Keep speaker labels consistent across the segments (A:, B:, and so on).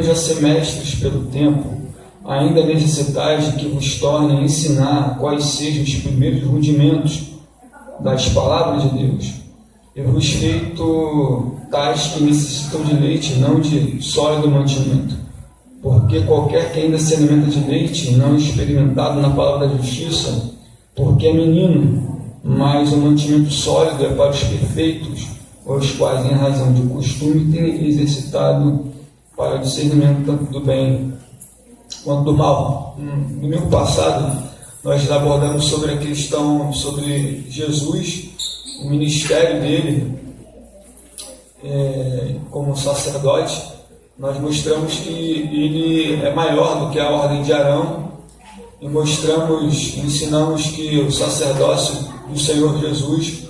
A: já ser mestres pelo tempo, ainda necessitais de que vos tornem a ensinar quais sejam os primeiros rudimentos das palavras de Deus. Eu vos feito tais que necessitam de leite, não de sólido mantimento. Porque qualquer que ainda se alimenta de leite, não experimentado na palavra da justiça, porque é menino, mas o mantimento sólido é para os perfeitos, os quais, em razão de costume, têm exercitado para o discernimento tanto do bem quanto do mal. No domingo passado, nós abordamos sobre a questão sobre Jesus, o ministério dele como sacerdote. Nós mostramos que ele é maior do que a ordem de Arão e ensinamos que o sacerdócio do Senhor Jesus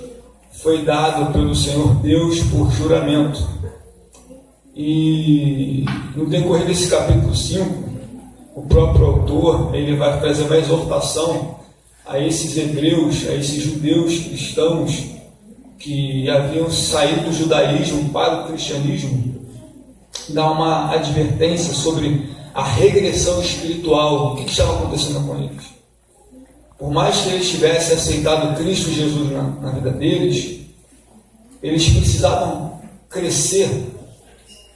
A: foi dado pelo Senhor Deus por juramento. E no decorrer desse capítulo 5, o próprio autor ele vai fazer uma exortação a esses hebreus, a esses judeus cristãos que haviam saído do judaísmo para o cristianismo, dá uma advertência sobre a regressão espiritual, o que estava acontecendo com eles. Por mais que eles tivessem aceitado Cristo Jesus na vida deles, eles precisavam crescer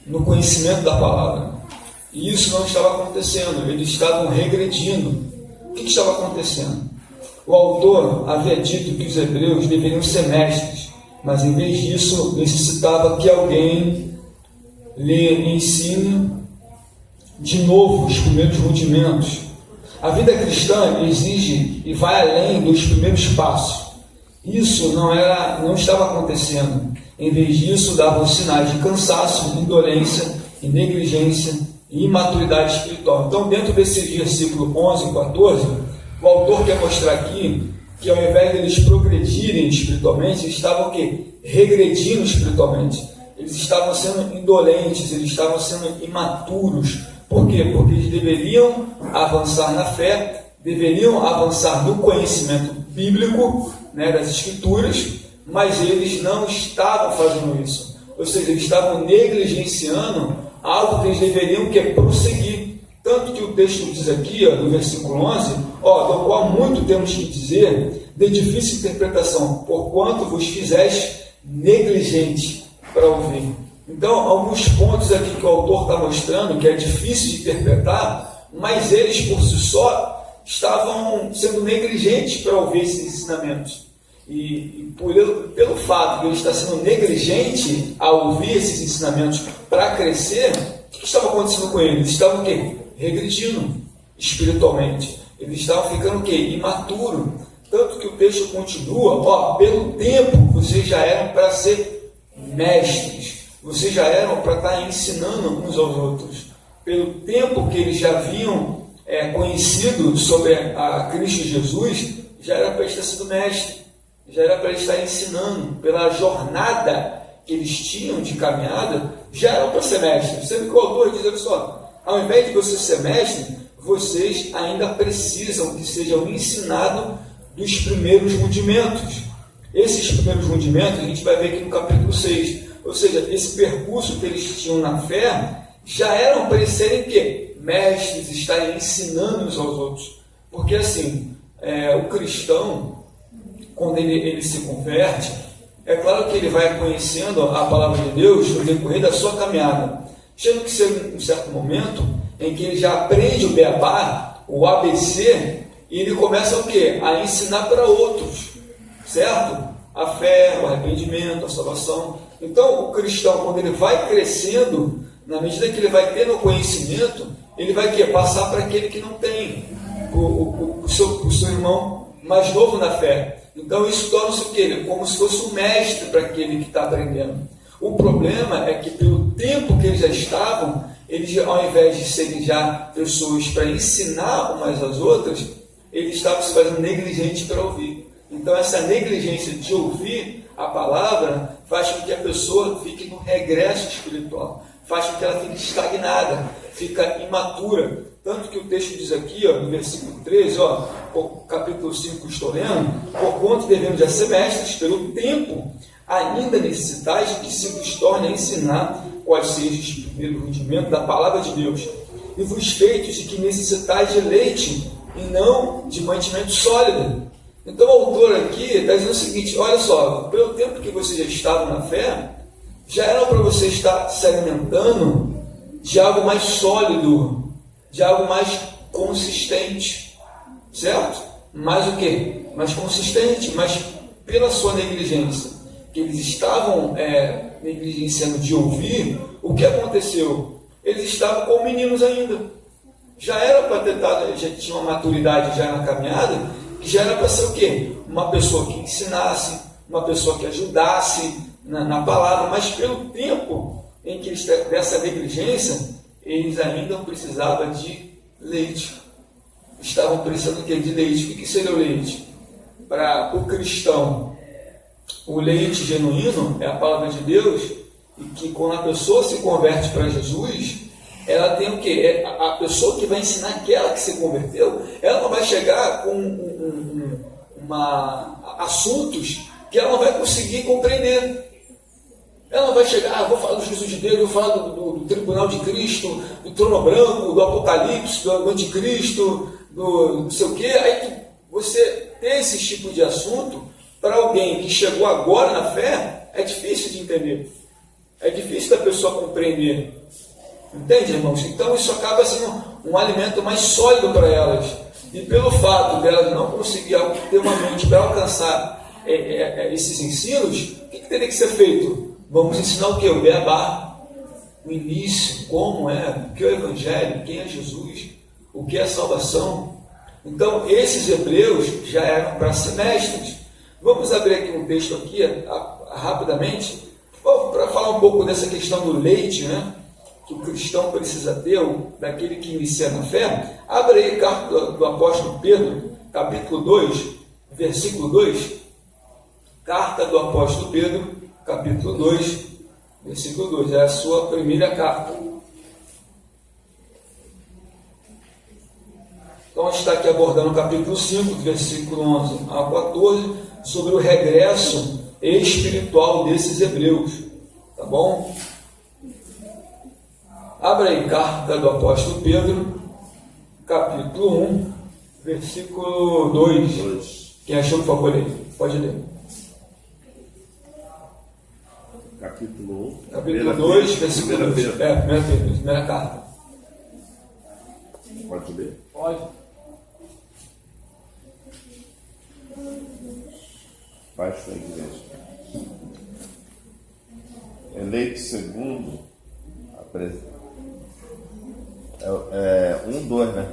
A: no conhecimento da palavra. E isso não estava acontecendo, eles estavam regredindo. O que estava acontecendo? O autor havia dito que os hebreus deveriam ser mestres, mas em vez disso necessitava que alguém lhe ensine de novo os primeiros rudimentos. A vida cristã exige e vai além dos primeiros passos. Isso não estava acontecendo. Em vez disso, davam sinais de cansaço, indolência e negligência e imaturidade espiritual. Então, dentro desse versículo 11 e 14, o autor quer mostrar aqui que ao invés de eles progredirem espiritualmente, eles estavam o quê? Regredindo espiritualmente. Eles estavam sendo indolentes, eles estavam sendo imaturos. Por quê? Porque eles deveriam avançar na fé, deveriam avançar no conhecimento bíblico, das Escrituras, mas eles não estavam fazendo isso. Ou seja, eles estavam negligenciando algo que eles deveriam prosseguir. Tanto que o texto diz aqui, no versículo 11, do qual muito temos que dizer, de difícil interpretação, porquanto vos fizeste negligente para ouvir. Então, alguns pontos aqui que o autor está mostrando, que é difícil de interpretar, mas eles por si só estavam sendo negligentes para ouvir esses ensinamentos. E pelo fato de ele estar sendo negligente a ouvir esses ensinamentos para crescer, o que estava acontecendo com eles? Eles estavam o quê? Regredindo espiritualmente. Eles estavam ficando o quê? Imaturo. Tanto que o texto continua, pelo tempo vocês já eram para ser mestres. Vocês já eram para estar ensinando uns aos outros. Pelo tempo que eles já haviam conhecido sobre a Cristo Jesus, já era para estar sendo mestre. Já era para estar ensinando. Pela jornada que eles tinham de caminhada, já eram para ser mestres. Sendo que o autor diz, olha só, ao invés de você ser mestre, vocês ainda precisam que sejam ensinados dos primeiros rudimentos. Esses primeiros rudimentos a gente vai ver aqui no capítulo 6. Ou seja, esse percurso que eles tinham na fé já eram para eles serem quê? Mestres, estarem ensinando uns aos outros. Porque assim, o cristão, quando ele se converte, é claro que ele vai conhecendo a palavra de Deus no decorrer da sua caminhada. Chega que ser um certo momento em que ele já aprende o beabá, o ABC, e ele começa o quê? A ensinar para outros, certo? A fé, o arrependimento, a salvação. Então, o cristão, quando ele vai crescendo, na medida que ele vai tendo conhecimento, ele vai passar para aquele que não tem, o seu irmão mais novo na fé. Então, isso torna-se o quê? Como se fosse um mestre para aquele que está aprendendo. O problema é que, pelo tempo que eles já estavam, eles, ao invés de serem já pessoas para ensinar umas às outras, eles estavam se fazendo negligentes para ouvir. Então, essa negligência de ouvir a palavra faz com que a pessoa fique no regresso espiritual, faz com que ela fique estagnada, fica imatura. Tanto que o texto diz aqui, no versículo 13, capítulo 5, estou lendo, porquanto devemos já ser mestres pelo tempo, ainda necessitais de que se vos torne a ensinar pode ser o primeiro rudimento da palavra de Deus. E vos feitos de que necessitais de leite e não de mantimento sólido. Então o autor aqui está dizendo o seguinte: olha só, pelo tempo que vocês já estavam na fé, já era para você estar se alimentando de algo mais sólido, de algo mais consistente, certo? Mais o quê? Mais consistente, mas pela sua negligência, que eles estavam negligenciando de ouvir, o que aconteceu? Eles estavam como meninos ainda. Já era para ter dado, já tinha uma maturidade já na caminhada, que já era para ser o quê? Uma pessoa que ensinasse, uma pessoa que ajudasse na palavra, mas pelo tempo em que eles, dessa negligência, eles ainda precisavam de leite. Estavam precisando de leite. O que seria o leite? Para o cristão, o leite genuíno é a palavra de Deus, e que quando a pessoa se converte para Jesus, ela tem o quê? A pessoa que vai ensinar aquela que se converteu, ela não vai chegar com assuntos que ela não vai conseguir compreender. Ela não vai chegar, vou falar do juízo de Deus, vou falar do tribunal de Cristo, do trono branco, do Apocalipse, do anticristo, do não sei o quê. Aí você ter esse tipo de assunto, para alguém que chegou agora na fé, é difícil de entender. É difícil da pessoa compreender. Entende, irmãos? Então isso acaba sendo um alimento mais sólido para elas. E pelo fato delas não conseguir ter uma mente para alcançar esses ensinos, o que teria que ser feito? Vamos ensinar o que? O beabá, o início, como é, o que é o Evangelho, quem é Jesus, o que é a salvação. Então esses hebreus já eram para ser mestres. Vamos abrir aqui um texto aqui, rapidamente, para falar um pouco dessa questão do leite, né? Que o cristão precisa ter, daquele que inicia na fé. Abre aí a carta do apóstolo Pedro, capítulo 2, versículo 2. Carta do apóstolo Pedro, capítulo 2, versículo 2. É a sua primeira carta. Então a gente está aqui abordando o capítulo 5, versículo 11 a 14, sobre o regresso espiritual desses hebreus. Tá bom? Abra aí, carta do apóstolo Pedro, capítulo 1, versículo 2. Quem achou, por favor, pode ler.
B: Capítulo 1.
A: Capítulo 2, versículo 2. Primeira carta.
B: Pode ler?
A: Pode.
B: Baixo da igreja. Eleito segundo a presença. 1, 2, né?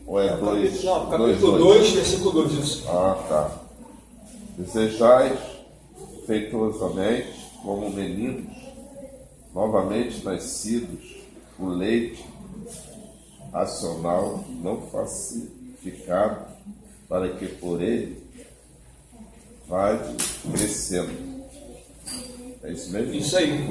B: Ou é 2?
A: Não, capítulo 2, versículo 2, isso.
B: Ah, tá. Desejais feituosamente, como meninos, novamente nascidos, o leite racional, não falsificado, para que por ele vá crescendo. É isso mesmo?
A: Isso aí.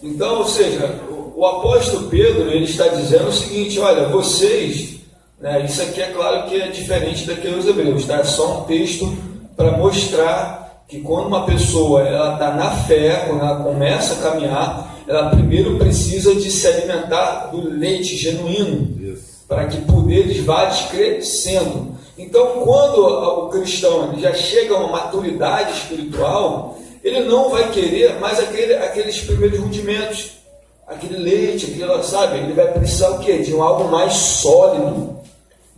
A: Então, ou seja, o apóstolo Pedro, ele está dizendo o seguinte: olha, vocês, né, isso aqui é claro que é diferente daqueles hebreus, tá? É só um texto para mostrar que quando uma pessoa ela está na fé, quando ela começa a caminhar, ela primeiro precisa de se alimentar do leite genuíno, para que por eles vá crescendo. Então, quando o cristão já chega a uma maturidade espiritual, ele não vai querer mais aqueles primeiros rudimentos, aquele leite, aquilo, sabe? Ele vai precisar o quê? De algo mais sólido.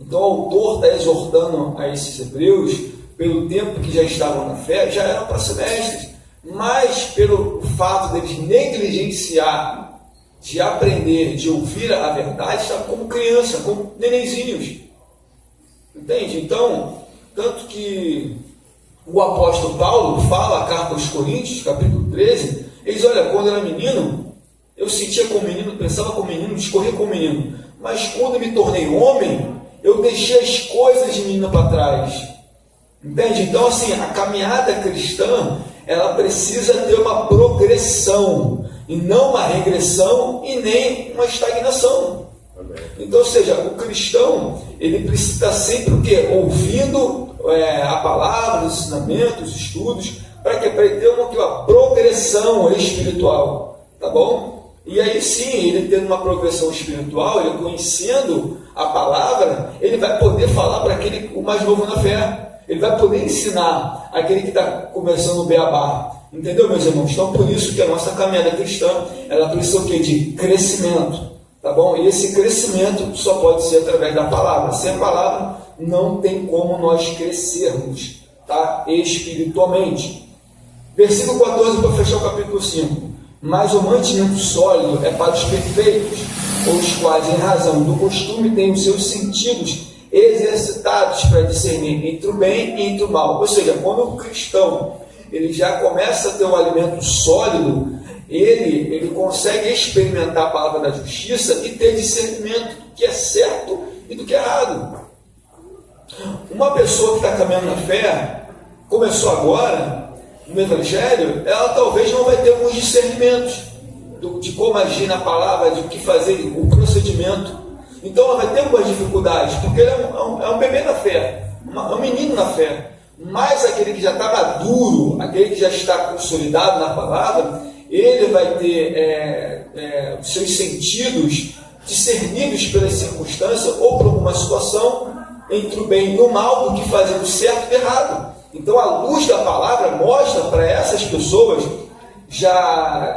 A: Então o autor está exortando a esses hebreus, pelo tempo que já estavam na fé, já eram para ser mestres, mas pelo fato deles negligenciar de aprender, de ouvir a verdade, estavam como criança, como nenenzinhos. Entende? Então, tanto que o apóstolo Paulo fala a carta aos Coríntios, capítulo 13, eles, olha, quando eu era menino, eu sentia como menino, pensava como menino, discorria como menino, mas quando eu me tornei homem, eu deixei as coisas de menino para trás. Entende? Então, assim, a caminhada cristã, ela precisa ter uma progressão, e não uma regressão, e nem uma estagnação. Então, ou seja, o cristão, ele precisa estar sempre o quê? Ouvindo a palavra, os ensinamentos, os estudos, para ele ter uma progressão espiritual, tá bom? E aí sim, ele tendo uma progressão espiritual, ele conhecendo a palavra, ele vai poder falar para aquele o mais novo na fé. Ele vai poder ensinar aquele que está começando o beabá. Entendeu, meus irmãos? Então, por isso que a nossa caminhada cristã, ela precisa o quê? De crescimento. Tá bom? E esse crescimento só pode ser através da palavra. Sem a palavra, não tem como nós crescermos, tá? Espiritualmente. Versículo 14, para fechar o capítulo 5. Mas o mantimento sólido é para os perfeitos, os quais, em razão do costume, têm os seus sentidos exercitados para discernir entre o bem e entre o mal. Ou seja, quando o cristão ele já começa a ter um alimento sólido, ele consegue experimentar a palavra da justiça e ter discernimento do que é certo e do que é errado. Uma pessoa que está caminhando na fé, começou agora no Evangelho, ela talvez não vai ter alguns discernimentos de como agir na palavra, de o que fazer, o procedimento. Então ela vai ter algumas dificuldades, porque ele é um bebê na fé, é um menino na fé. Mas aquele que já está maduro, aquele que já está consolidado na palavra, ele vai ter os seus sentidos discernidos pelas circunstâncias ou por alguma situação entre o bem e o mal, do que fazer o certo e o errado. Então a luz da palavra mostra para essas pessoas já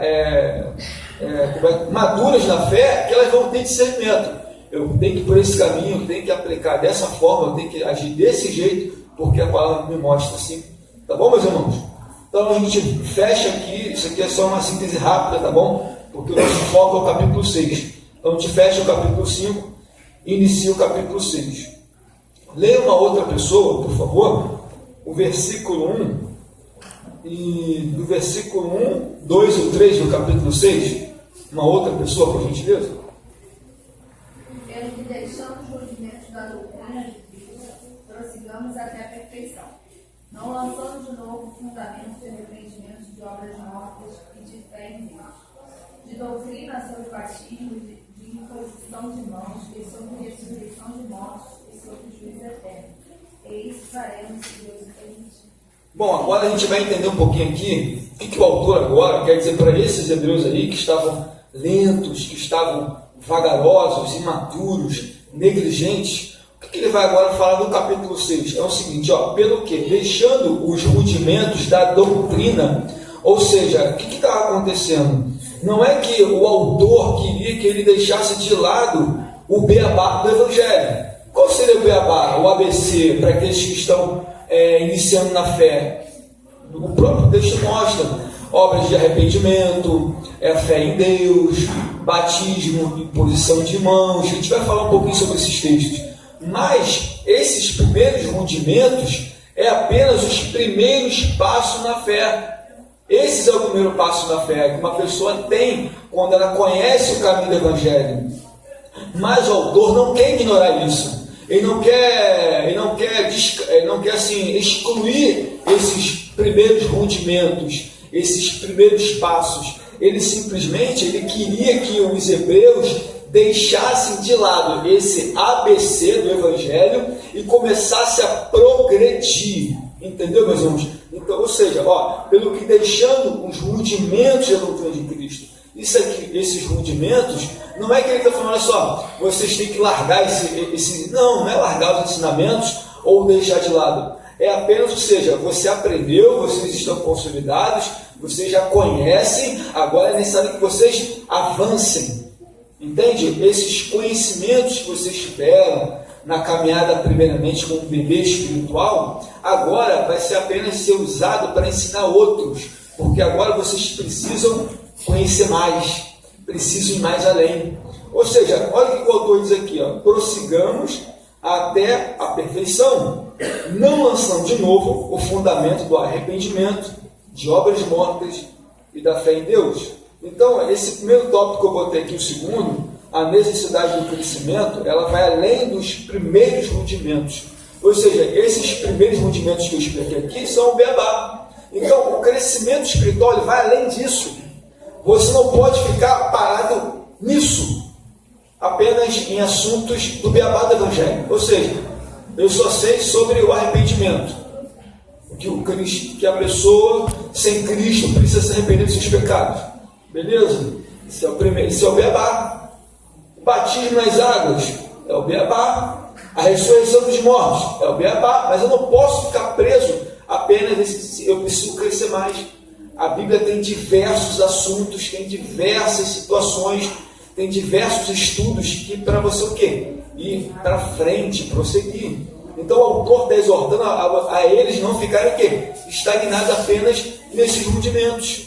A: maduras na fé, que elas vão ter discernimento. Eu tenho que ir por esse caminho, eu tenho que aplicar dessa forma, eu tenho que agir desse jeito, porque a palavra me mostra assim. Tá bom, meus irmãos? Então a gente fecha aqui, isso aqui é só uma síntese rápida, tá bom? Porque o nosso foco é o capítulo 6. Então a gente fecha o capítulo 5 e inicia o capítulo 6. Leia uma outra pessoa, por favor, o versículo 1, e do versículo 1, 2 ou 3 do capítulo 6. Uma outra pessoa, por gentileza.
C: Pelo que deixamos os rudimentos da doutrina de Cristo, prossigamos até a perfeição, não lançando de novo fundamentos de arrependimento de obras mortas e de fé em Deus, de doutrina sobre batismo, de imposição de mãos, e sobre ressurreição de mortos, e sobre juízo eterno. E isso faremos se Deus permitir.
A: Bom, agora a gente vai entender um pouquinho aqui o que o autor agora quer dizer para esses hebreus aí que estavam lentos, que estavam vagarosos, imaturos, negligentes. O que ele vai agora falar no capítulo 6? É o seguinte, pelo que? Deixando os rudimentos da doutrina. Ou seja, o que estava acontecendo? Não é que o autor queria que ele deixasse de lado o beabá do Evangelho. Qual seria o beabá, o ABC, para aqueles que estão iniciando na fé? O próprio texto mostra obras de arrependimento, fé em Deus, batismo, imposição de mãos. A gente vai falar um pouquinho sobre esses textos. Mas esses primeiros rudimentos é apenas os primeiros passos na fé. Esse é o primeiro passo na fé que uma pessoa tem quando ela conhece o caminho do Evangelho. Mas o autor não quer ignorar isso. Ele não quer assim, excluir esses primeiros rudimentos, esses primeiros passos. Ele queria que os hebreus deixassem de lado esse ABC do Evangelho e começassem a progredir. Entendeu, meus irmãos? Então, ou seja, pelo que deixando os rudimentos da doutrina de Cristo. Isso aqui, esses rudimentos, não é que ele está falando, olha só, vocês têm que largar esse. Não é largar os ensinamentos ou deixar de lado. É apenas, ou seja, você aprendeu, vocês estão consolidados, vocês já conhecem, agora é necessário que vocês avancem. Entende? Esses conhecimentos que vocês tiveram na caminhada, primeiramente, como um bebê espiritual, agora vai ser apenas ser usado para ensinar outros, porque agora vocês precisam conhecer mais, precisam ir mais além. Ou seja, olha o que o autor diz aqui, prossigamos até a perfeição, não lançando de novo o fundamento do arrependimento, de obras mortas e da fé em Deus. Então, esse primeiro tópico que eu botei aqui, o segundo, a necessidade do crescimento, ela vai além dos primeiros rudimentos. Ou seja, esses primeiros rudimentos que eu expliquei aqui são o beabá. Então, o crescimento espiritual ele vai além disso. Você não pode ficar parado nisso, apenas em assuntos do beabá do Evangelho. Ou seja, eu só sei sobre o arrependimento, que a pessoa sem Cristo precisa se arrepender dos seus pecados. Beleza? Esse é o primeiro, esse é o beabá. O batismo nas águas é o beabá. A ressurreição dos mortos é o beabá. Mas eu não posso ficar preso apenas nesse, eu preciso crescer mais. A Bíblia tem diversos assuntos, tem diversas situações, tem diversos estudos que para você o quê? Ir para frente, prosseguir. Então o autor está exortando a eles não ficarem o quê? Estagnados apenas nesses rudimentos.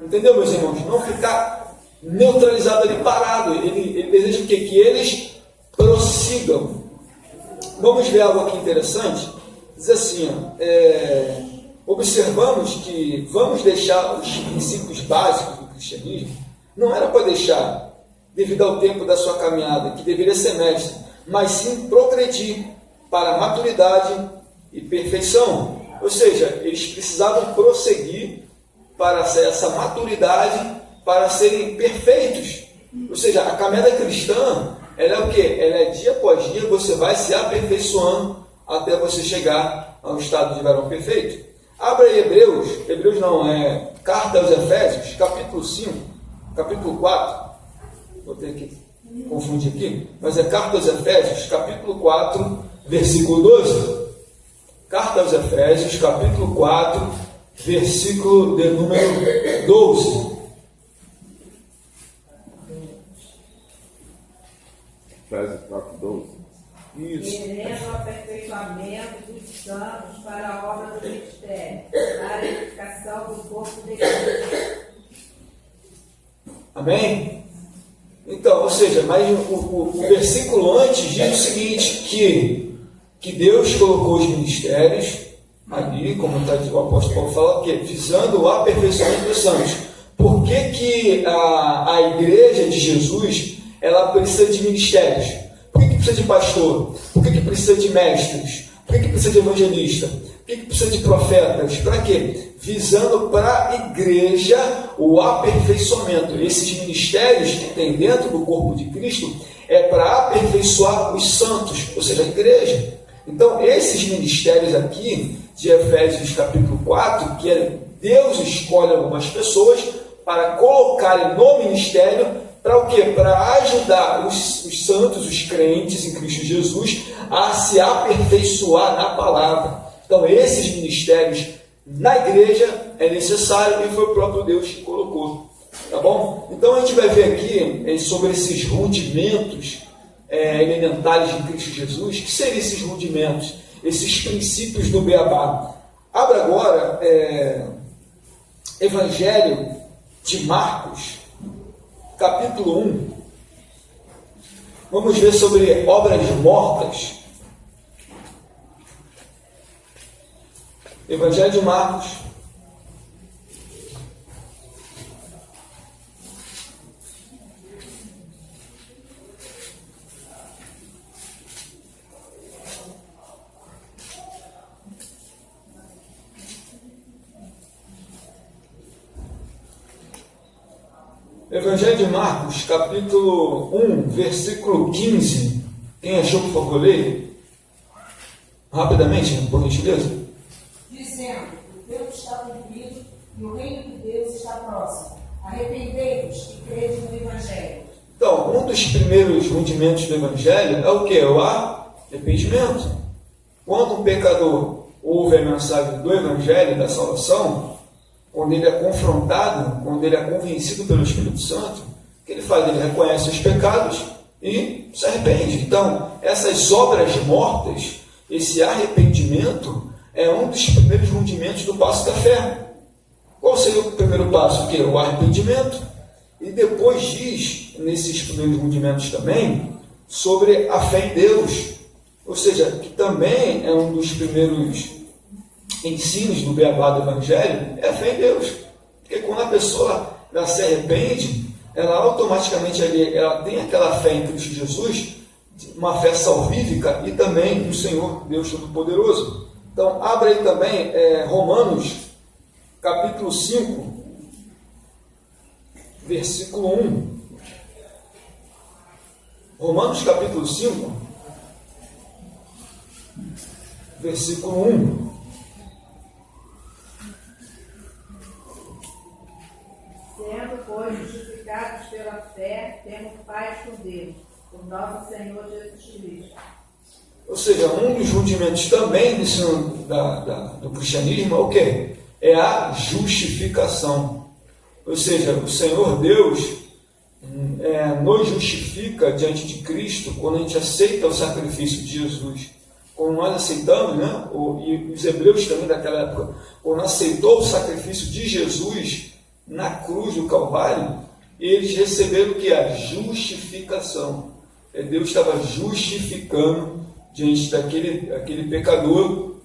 A: Entendeu, meus irmãos? Não ficar neutralizado ali, parado. Ele deseja o quê? Que eles prossigam. Vamos ver algo aqui interessante. Diz assim, observamos que vamos deixar os princípios básicos do cristianismo. Não era para deixar, devido ao tempo da sua caminhada, que deveria ser mestre, mas sim progredir para a maturidade e perfeição. Ou seja, eles precisavam prosseguir para essa maturidade, para serem perfeitos. Ou seja, a caminhada cristã, ela é o quê? Ela é dia após dia, você vai se aperfeiçoando até você chegar ao estado de varão perfeito. Abra aí Carta aos Efésios, capítulo 5, capítulo 4. Vou ter que confundir aqui, mas é Carta aos Efésios, capítulo 4, versículo 12. Carta aos Efésios, capítulo 4, versículo de número 12.
B: Efésios 4, 12.
A: Isso.
D: Querendo o aperfeiçoamento dos santos para a obra do ministério, para a edificação do corpo de Cristo.
A: Amém? Então, ou seja, mas o versículo antes diz o seguinte, que Deus colocou os ministérios ali, como o apóstolo Paulo fala, que visando o aperfeiçoamento dos santos. Por que a igreja de Jesus, ela precisa de ministérios? Por que precisa de pastor? Por que precisa de mestres? Por que precisa de evangelista? Por que precisa de profetas? Para quê? Visando para a igreja o aperfeiçoamento. Esses ministérios que tem dentro do corpo de Cristo é para aperfeiçoar os santos, ou seja, a igreja. Então, esses ministérios aqui, de Efésios capítulo 4, que Deus escolhe algumas pessoas para colocarem no ministério, para o quê? Para ajudar os santos, os crentes em Cristo Jesus, a se aperfeiçoar na palavra. Então, esses ministérios na igreja é necessário e foi o próprio Deus que colocou. Tá bom? Então, a gente vai ver aqui sobre esses rudimentos elementares de Cristo Jesus. O que seriam esses rudimentos? Esses princípios do beabá. Abra agora Evangelho de Marcos, capítulo 1. Vamos ver sobre obras mortas. Evangelho de Marcos. Evangelho de Marcos, capítulo 1, versículo 15. Quem achou, por favor, leia rapidamente, por gentileza.
D: Dizendo, o tempo está cumprido e o reino de Deus está próximo. Arrependei-vos e crede no Evangelho.
A: Então, um dos primeiros rudimentos do Evangelho é o que? O arrependimento. Quando um pecador ouve a mensagem do Evangelho, da salvação, quando ele é confrontado, quando ele é convencido pelo Espírito Santo, o que ele faz? Ele reconhece os pecados e se arrepende. Então, essas obras mortas, esse arrependimento, é um dos primeiros rudimentos do passo da fé. Qual seria o primeiro passo? O arrependimento. E depois diz, nesses primeiros rudimentos também, sobre a fé em Deus. Ou seja, que também é um dos primeiros ensinos do beabá do Evangelho, é a fé em Deus. Porque quando a pessoa ela se arrepende, ela automaticamente ela tem aquela fé em Cristo Jesus, uma fé salvífica, e também no Senhor Deus Todo-Poderoso. Então, abra aí também Romanos, capítulo 5, versículo 1. Romanos, capítulo 5, versículo 1.
D: Sendo, pois, justificados
C: fé, temos paz com Deus, por nosso Senhor Jesus Cristo.
A: Ou seja, um dos rudimentos também do cristianismo é o quê? É a justificação. Ou seja, o Senhor Deus nos justifica diante de Cristo quando a gente aceita o sacrifício de Jesus. Quando nós aceitamos, né, e os hebreus também daquela época, quando aceitou o sacrifício de Jesus na cruz do Calvário, eles receberam o que? A justificação. Deus estava justificando diante daquele pecador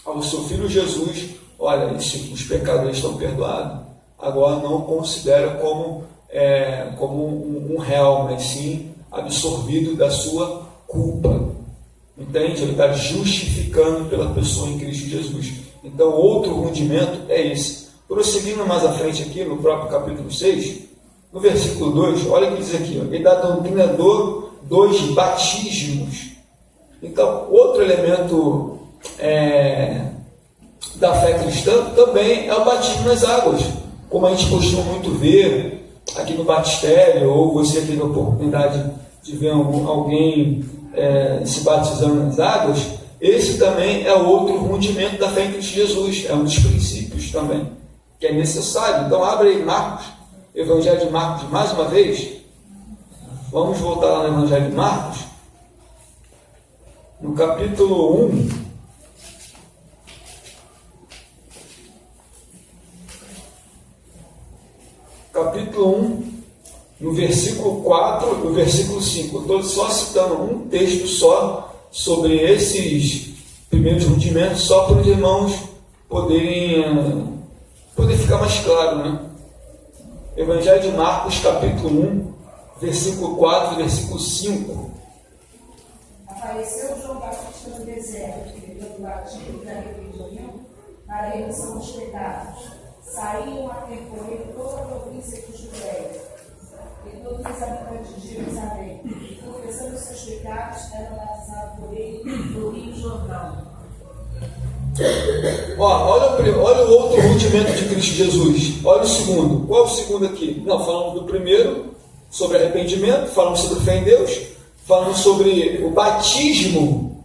A: ao seu Filho Jesus. Olha, os pecadores estão perdoados. Agora não considera como um réu, mas sim absorvido da sua culpa. Entende? Ele está justificando pela pessoa em Cristo Jesus. Então, outro rudimento é esse. Prosseguindo mais à frente aqui, no próprio capítulo 6, no versículo 2, olha o que diz aqui, ó, e da doutrina dos batismos. Então, outro elemento da fé cristã também é o batismo nas águas, como a gente costuma muito ver aqui no batistério, ou você teve a oportunidade de ver alguém se batizando nas águas. Esse também é outro rudimento da fé em Cristo Jesus, é um dos princípios também, que é necessário. Então, abre aí Marcos, Evangelho de Marcos, mais uma vez. Vamos voltar lá no Evangelho de Marcos, no capítulo 1. Capítulo 1, no versículo 4 e no versículo 5. Eu estou só citando um texto só sobre esses primeiros rudimentos, só para os irmãos poder ficar mais claro, né? Evangelho de Marcos, capítulo 1, versículo 4 e versículo 5.
D: Apareceu João Batista no deserto, pregando o batismo para arrependimento, para a remissão dos pecados. Saíam a percorrer toda a província de Judéia e todos os habitantes de Jerusalém, confessando seus pecados, eram batizados por ele no Rio Jordão.
A: Olha o outro rudimento de Cristo Jesus. Olha o segundo. Qual é o segundo aqui? Não, falamos do primeiro, sobre arrependimento, falamos sobre fé em Deus, falamos sobre o batismo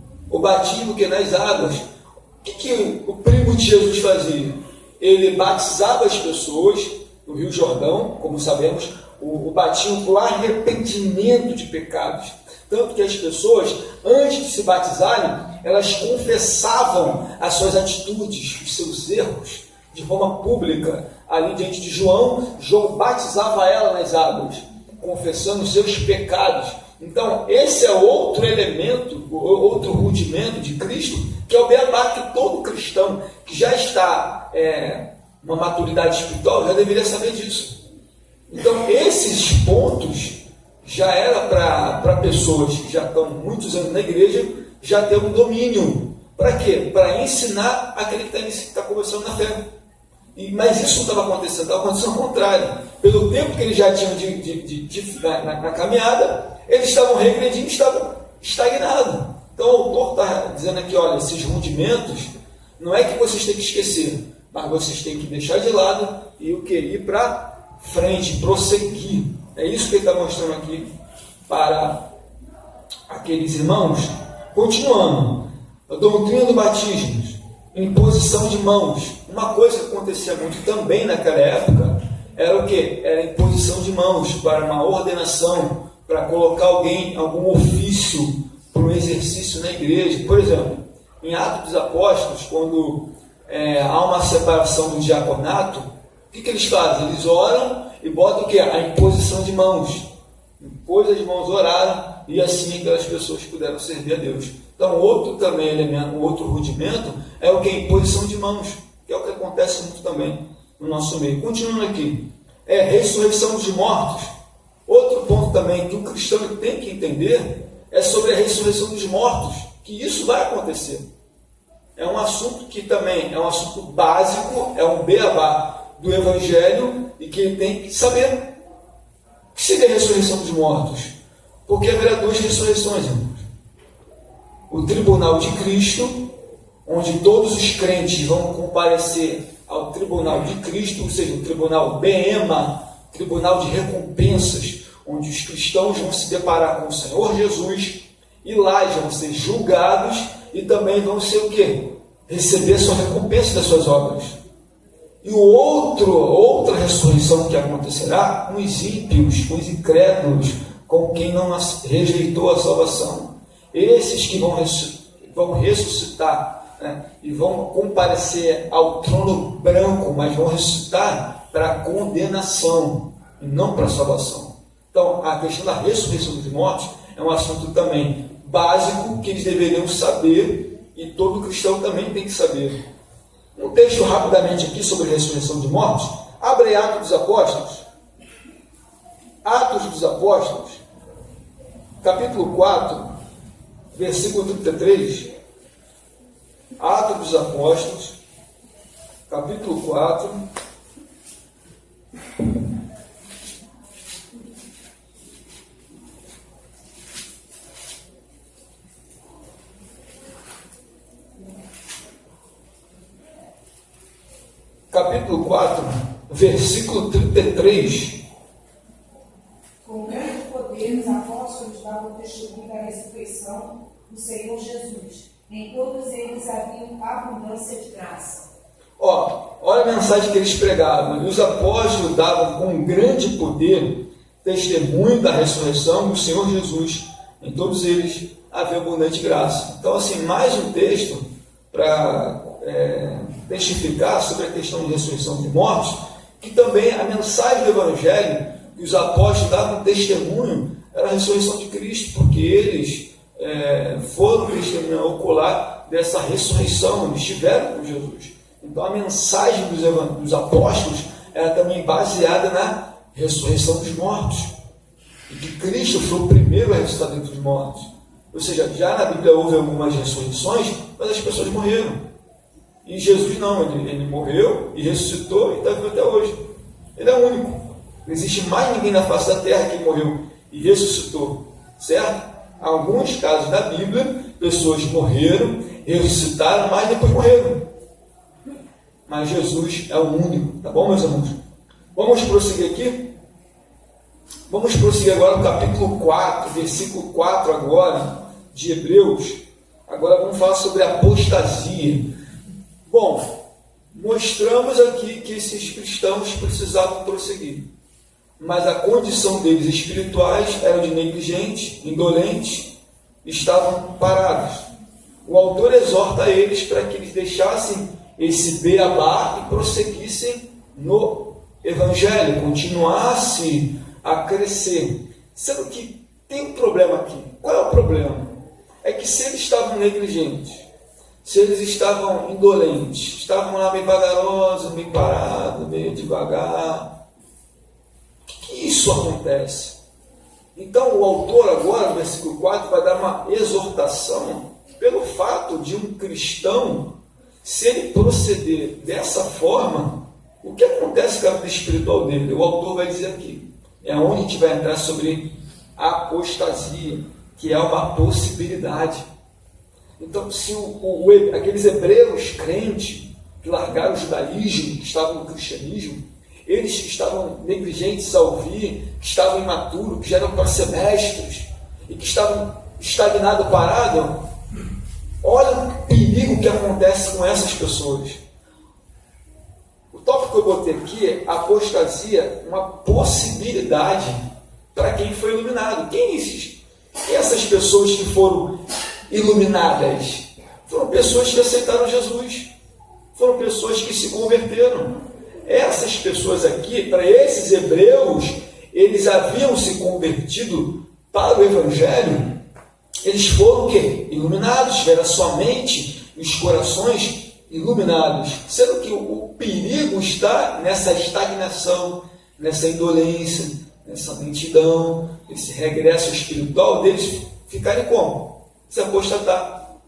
A: que é nas águas. O que o primo de Jesus fazia? Ele batizava as pessoas no Rio Jordão, como sabemos, o batismo por arrependimento de pecados. Tanto que as pessoas, antes de se batizarem, elas confessavam as suas atitudes, os seus erros, de forma pública. Ali diante de João batizava ela nas águas, confessando os seus pecados. Então, esse é outro elemento, outro rudimento de Cristo, que é o beabá que todo cristão que já está uma maturidade espiritual já deveria saber disso. Então, esses pontos já era para pessoas que já estão muitos anos na igreja, já ter um domínio. Para quê? Para ensinar aquele que está começando na fé. Mas isso não estava acontecendo, estava acontecendo ao contrário. Pelo tempo que eles já tinham na caminhada, eles estavam regredindo, estavam estagnados. Então o autor está dizendo aqui, olha, esses rudimentos, não é que vocês têm que esquecer, mas vocês têm que deixar de lado e o que? Ir para frente, prosseguir. É isso que ele está mostrando aqui para aqueles irmãos. Continuando, a doutrina do batismo, imposição de mãos. Uma coisa que acontecia muito também naquela época era o que? Era a imposição de mãos para uma ordenação, para colocar alguém, algum ofício para um exercício na igreja. Por exemplo, em Atos dos Apóstolos, quando há uma separação do diaconato, o que eles fazem? Eles oram e botam o que? A imposição de mãos. Impôs as mãos, oraram, e assim aquelas pessoas puderam servir a Deus. Então, outro também elemento, outro rudimento é o que? A imposição de mãos, que é o que acontece muito também no nosso meio. Continuando aqui, ressurreição dos mortos. Outro ponto também que o cristão tem que entender é sobre a ressurreição dos mortos, que isso vai acontecer. É um assunto que também é um assunto básico, é um beabá do Evangelho, e que ele tem que saber. O que seria a ressurreição dos mortos? Porque haverá duas ressurreições, irmãos. O tribunal de Cristo, onde todos os crentes vão comparecer ao tribunal de Cristo, ou seja, o tribunal Bema, tribunal de recompensas, onde os cristãos vão se deparar com o Senhor Jesus, e lá eles vão ser julgados e também vão ser o quê? Receber sua recompensa das suas obras. E outra ressurreição que acontecerá com os ímpios, com os incrédulos, com quem não rejeitou a salvação. Esses que vão ressuscitar, né, e vão comparecer ao trono branco, mas vão ressuscitar para a condenação e não para a salvação. Então, a questão da ressurreição dos mortos é um assunto também básico que eles deveriam saber e todo cristão também tem que saber. Um texto rapidamente aqui sobre a ressurreição de mortos. Abre Atos dos Apóstolos. Atos dos Apóstolos, capítulo 4, versículo 33. Atos dos Apóstolos, capítulo 4. Capítulo 4, versículo 33.
D: Com grande poder, os apóstolos davam testemunho da ressurreição do Senhor Jesus. Em todos eles havia abundância de graça.
A: Olha a mensagem que eles pregavam. Os apóstolos davam com grande poder testemunho da ressurreição do Senhor Jesus. Em todos eles havia abundante graça. Então, assim, mais um texto para testificar sobre a questão de ressurreição de mortos, que também a mensagem do Evangelho, que os apóstolos davam testemunho, era a ressurreição de Cristo, porque eles foram testemunhar ocular dessa ressurreição, eles estiveram com Jesus. Então a mensagem dos apóstolos era também baseada na ressurreição dos mortos, e que Cristo foi o primeiro a ressuscitar dentre os mortos. Ou seja, já na Bíblia houve algumas ressurreições, mas as pessoas morreram. E Jesus não, ele morreu e ressuscitou e está vivo até hoje. Ele é o único. Não existe mais ninguém na face da terra que morreu e ressuscitou. Certo? Há alguns casos da Bíblia, pessoas morreram, ressuscitaram, mas depois morreram. Mas Jesus é o único. Tá bom, meus irmãos? Vamos prosseguir aqui? Vamos prosseguir agora no capítulo 4, versículo 4 agora, de Hebreus. Agora vamos falar sobre a apostasia. Bom, mostramos aqui que esses cristãos precisavam prosseguir, mas a condição deles espirituais era de negligentes, indolentes, estavam parados. O autor exorta eles para que eles deixassem esse beabá e prosseguissem no Evangelho, continuassem a crescer. Sendo que tem um problema aqui. Qual é o problema? É que se eles estavam negligentes, se eles estavam indolentes, estavam lá meio vagarosos, meio parados, meio devagar, que isso acontece? Então o autor agora, no versículo 4, vai dar uma exortação pelo fato de um cristão, se ele proceder dessa forma, o que acontece com a vida espiritual dele? O autor vai dizer aqui, é onde a gente vai entrar sobre a apostasia, que é uma possibilidade. Então, se aqueles hebreus crentes que largaram o judaísmo, que estavam no cristianismo, eles que estavam negligentes a ouvir, que estavam imaturos, que já eram para ser mestres, e que estavam estagnados, parados, olha o perigo que acontece com essas pessoas. O tópico que eu botei aqui é apostasia, uma possibilidade para quem foi iluminado. Quem existe? Essas pessoas que foram iluminadas foram pessoas que aceitaram Jesus, foram pessoas que se converteram. Essas pessoas aqui, para esses hebreus, eles haviam se convertido para o Evangelho, eles foram o quê? Iluminados, tiveram a sua mente e os corações iluminados, sendo que o perigo está nessa estagnação, nessa indolência, nessa lentidão, esse regresso espiritual deles ficarem como? Se apostatar,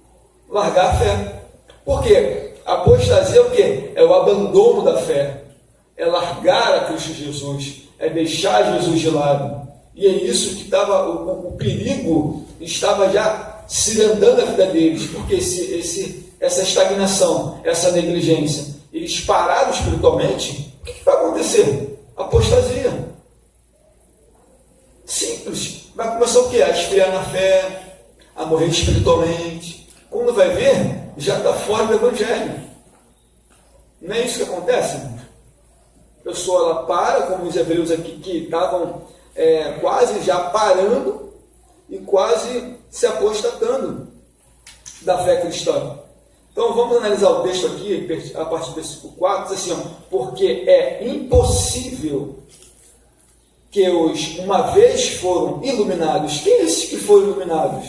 A: largar a fé. Por quê? Apostasia é o quê? É o abandono da fé, é largar a Cristo Jesus, é deixar Jesus de lado. E é isso que estava, o perigo estava já cirandando a vida deles, porque essa estagnação, essa negligência, eles pararam espiritualmente, o que vai acontecer? Apostasia. começa o quê? A esfriar na fé, a morrer espiritualmente. Quando vai ver, já está fora do Evangelho. Não é isso que acontece? A pessoa ela para, como os hebreus aqui que estavam quase já parando e quase se apostatando da fé cristã. Então vamos analisar o texto aqui, a partir do versículo 4, diz assim, porque é impossível que os, uma vez foram iluminados. Quem é esses que foram iluminados?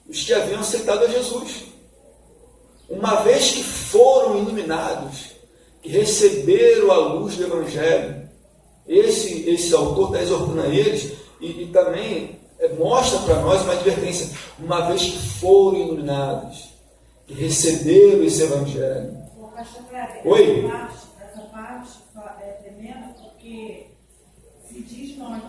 A: Os que haviam aceitado a Jesus. Uma vez que foram iluminados, que receberam a luz do Evangelho, esse autor está exortando a eles e também mostra para nós uma advertência. Uma vez que foram iluminados, que receberam esse Evangelho. Oi?
E: Essa parte é tremenda porque se diz nós,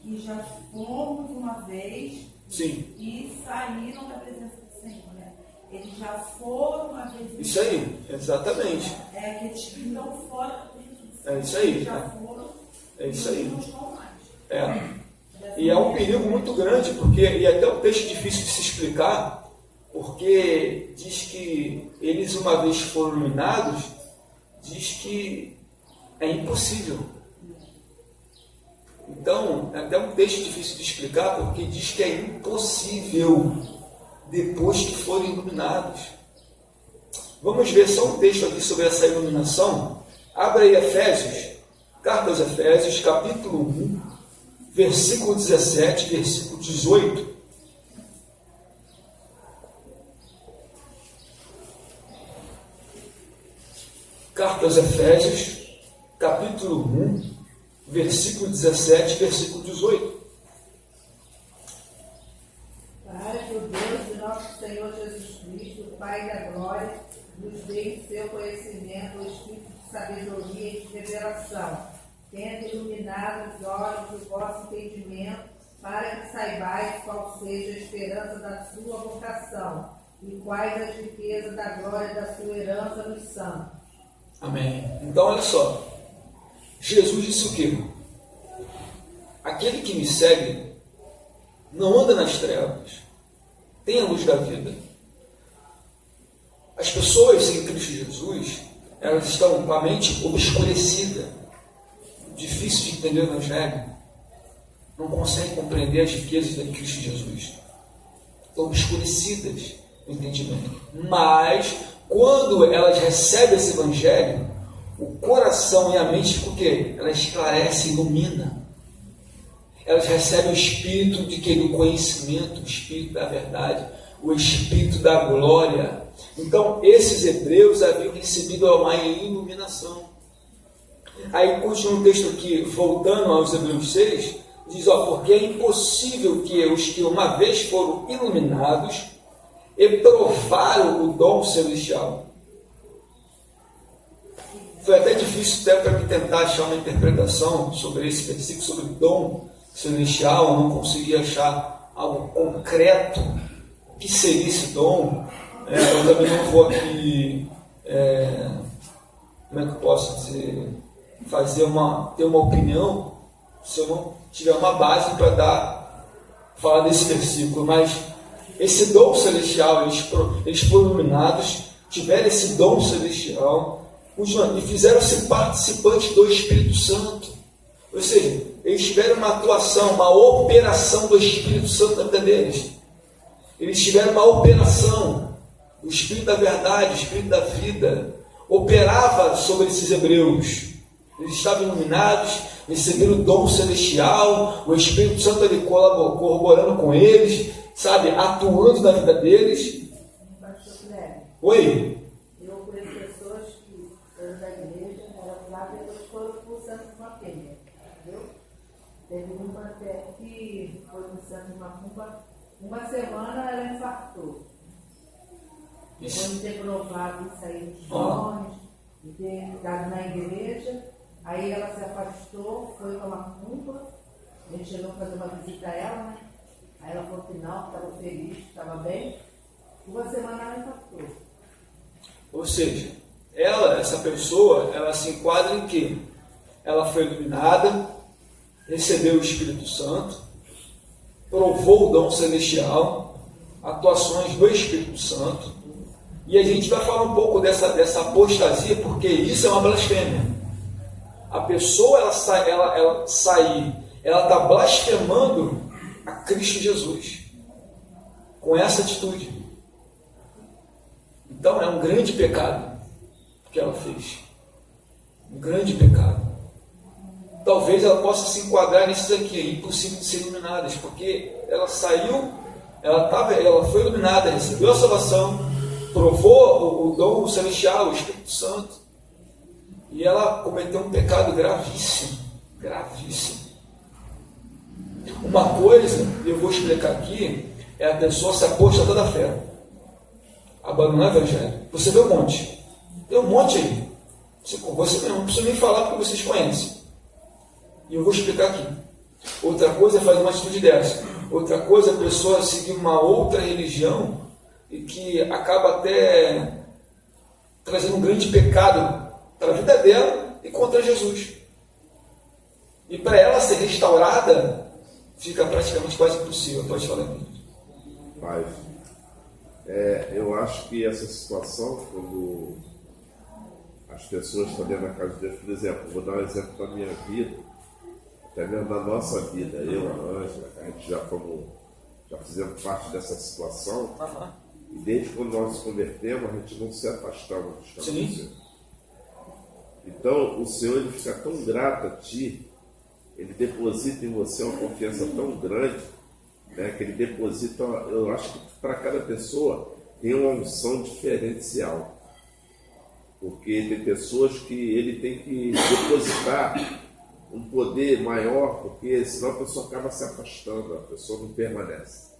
E: que já fomos uma vez.
A: Sim.
E: E saíram da presença do Senhor, né? Eles já foram uma vez.
A: Isso aí, exatamente.
E: É aqueles que estão fora da presença do Senhor.
A: É isso aí.
E: Já foram.
A: É isso aí.
E: Não estão mais.
A: E é um perigo muito grande, porque, e até um texto difícil de se explicar, porque diz que eles, uma vez foram iluminados, diz que é impossível. Então, é até um texto difícil de explicar, porque diz que é impossível depois que forem iluminados. Vamos ver só um texto aqui sobre essa iluminação. Abra aí Efésios, carta aos Efésios, capítulo 1, versículo 17, versículo 18. Carta aos Efésios, capítulo 1, versículo 17, versículo 18.
C: Para que o Deus de nosso Senhor Jesus Cristo, o Pai da glória, nos dê em seu conhecimento o espírito de sabedoria e de revelação, tendo iluminado os olhos do vosso entendimento, para que saibais qual seja a esperança da sua vocação e quais as riquezas da glória da sua herança nos santos.
A: Amém. Então, olha só. Jesus disse o quê? Aquele que me segue não anda nas trevas, tem a luz da vida. As pessoas em Cristo Jesus, elas estão com a mente obscurecida, difícil de entender o Evangelho, não conseguem compreender as riquezas de Cristo Jesus, estão obscurecidas no entendimento. Mas, quando elas recebem esse Evangelho, o coração e a mente, por quê? Ela esclarece, ilumina. Elas recebem o Espírito de quê? Do conhecimento, o Espírito da verdade, o Espírito da glória. Então, esses hebreus haviam recebido uma iluminação. Aí continua o texto aqui, voltando aos Hebreus 6, diz, porque é impossível que os que uma vez foram iluminados e provaram o dom celestial. Foi até difícil até para mim tentar achar uma interpretação sobre esse versículo, sobre o dom celestial. Eu não consegui achar algo concreto. O que seria esse dom? Eu também não vou aqui, como é que eu posso dizer, ter uma opinião, se eu não tiver uma base para falar desse versículo. Mas esse dom celestial, eles foram iluminados, tiveram esse dom celestial, e fizeram-se participantes do Espírito Santo. Ou seja, eles tiveram uma atuação, uma operação do Espírito Santo na vida deles. Eles tiveram uma operação. O Espírito da verdade, o Espírito da vida, operava sobre esses hebreus. Eles estavam iluminados, receberam o dom celestial, o Espírito Santo ali corroborando com eles, sabe, atuando na vida deles. Oi?
C: Eu conheço pessoas que eram da igreja, eram lá, depois foram para o centro de Macumba, entendeu? Teve uma até que foi no centro de Macumba, uma semana ela infartou. Depois de ter provado isso aí nos dons, de ter ficado na igreja, aí ela se afastou, foi para Macumba, a gente chegou a fazer uma visita a ela, né? Aí ela falou que não, estava feliz, estava bem. Uma semana ela infartou.
A: Ou seja, essa pessoa, ela se enquadra em quê? Ela foi iluminada, recebeu o Espírito Santo, provou o dom celestial, atuações do Espírito Santo, e a gente vai falar um pouco dessa apostasia, porque isso é uma blasfêmia. A pessoa, ela está blasfemando a Cristo Jesus com essa atitude. Então é um grande pecado que ela fez. Um grande pecado. Talvez ela possa se enquadrar nesses aqui, é impossível de ser iluminadas, porque ela saiu, ela foi iluminada, recebeu a salvação, provou o dom celestial, o Espírito Santo, e ela cometeu um pecado gravíssimo, gravíssimo. Uma coisa, eu vou explicar aqui, é a pessoa se apostatar da fé, abandonar o Evangelho. Você vê um monte, tem um monte aí. Você não precisa nem falar porque vocês conhecem. E eu vou explicar aqui. Outra coisa é fazer uma atitude dessa. Outra coisa é a pessoa seguir uma outra religião e que acaba até trazendo um grande pecado para a vida dela e contra Jesus. E para ela ser restaurada, fica praticamente quase impossível. Pode falar aqui.
B: Mas, eu acho que essa situação, quando as pessoas estão dentro da casa de Deus, por exemplo, vou dar um exemplo da minha vida, até mesmo da nossa vida, eu, a Ângela, a gente já fizemos parte dessa situação, e desde quando nós nos convertemos, a gente não se afastava dos caminhos do Senhor. Então, o Senhor, ele fica tão grato a ti, ele deposita em você uma confiança tão grande, né, que ele deposita, eu acho que para cada pessoa tem uma unção diferencial. Porque tem pessoas que ele tem que depositar um poder maior, porque senão a pessoa acaba se afastando, a pessoa não permanece.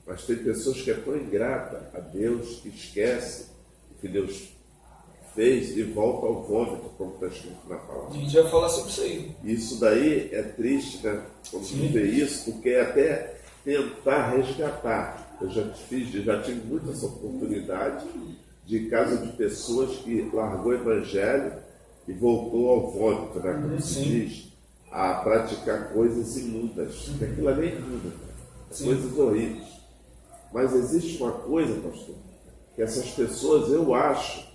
B: Mas tem pessoas que é tão ingrata a Deus que esquece o que Deus fez e volta ao vômito, como está escrito na palavra.
A: A gente vai falar sobre isso aí.
B: Isso daí é triste, né? Quando tu vê isso, porque é até tentar resgatar. Eu já tive muita essa oportunidade de caso de pessoas que largou o Evangelho e voltou ao vômito, né? Como se diz, a praticar coisas imundas. Porque aquilo ali é imundo, coisas horríveis. Mas existe uma coisa, pastor, que essas pessoas, eu acho,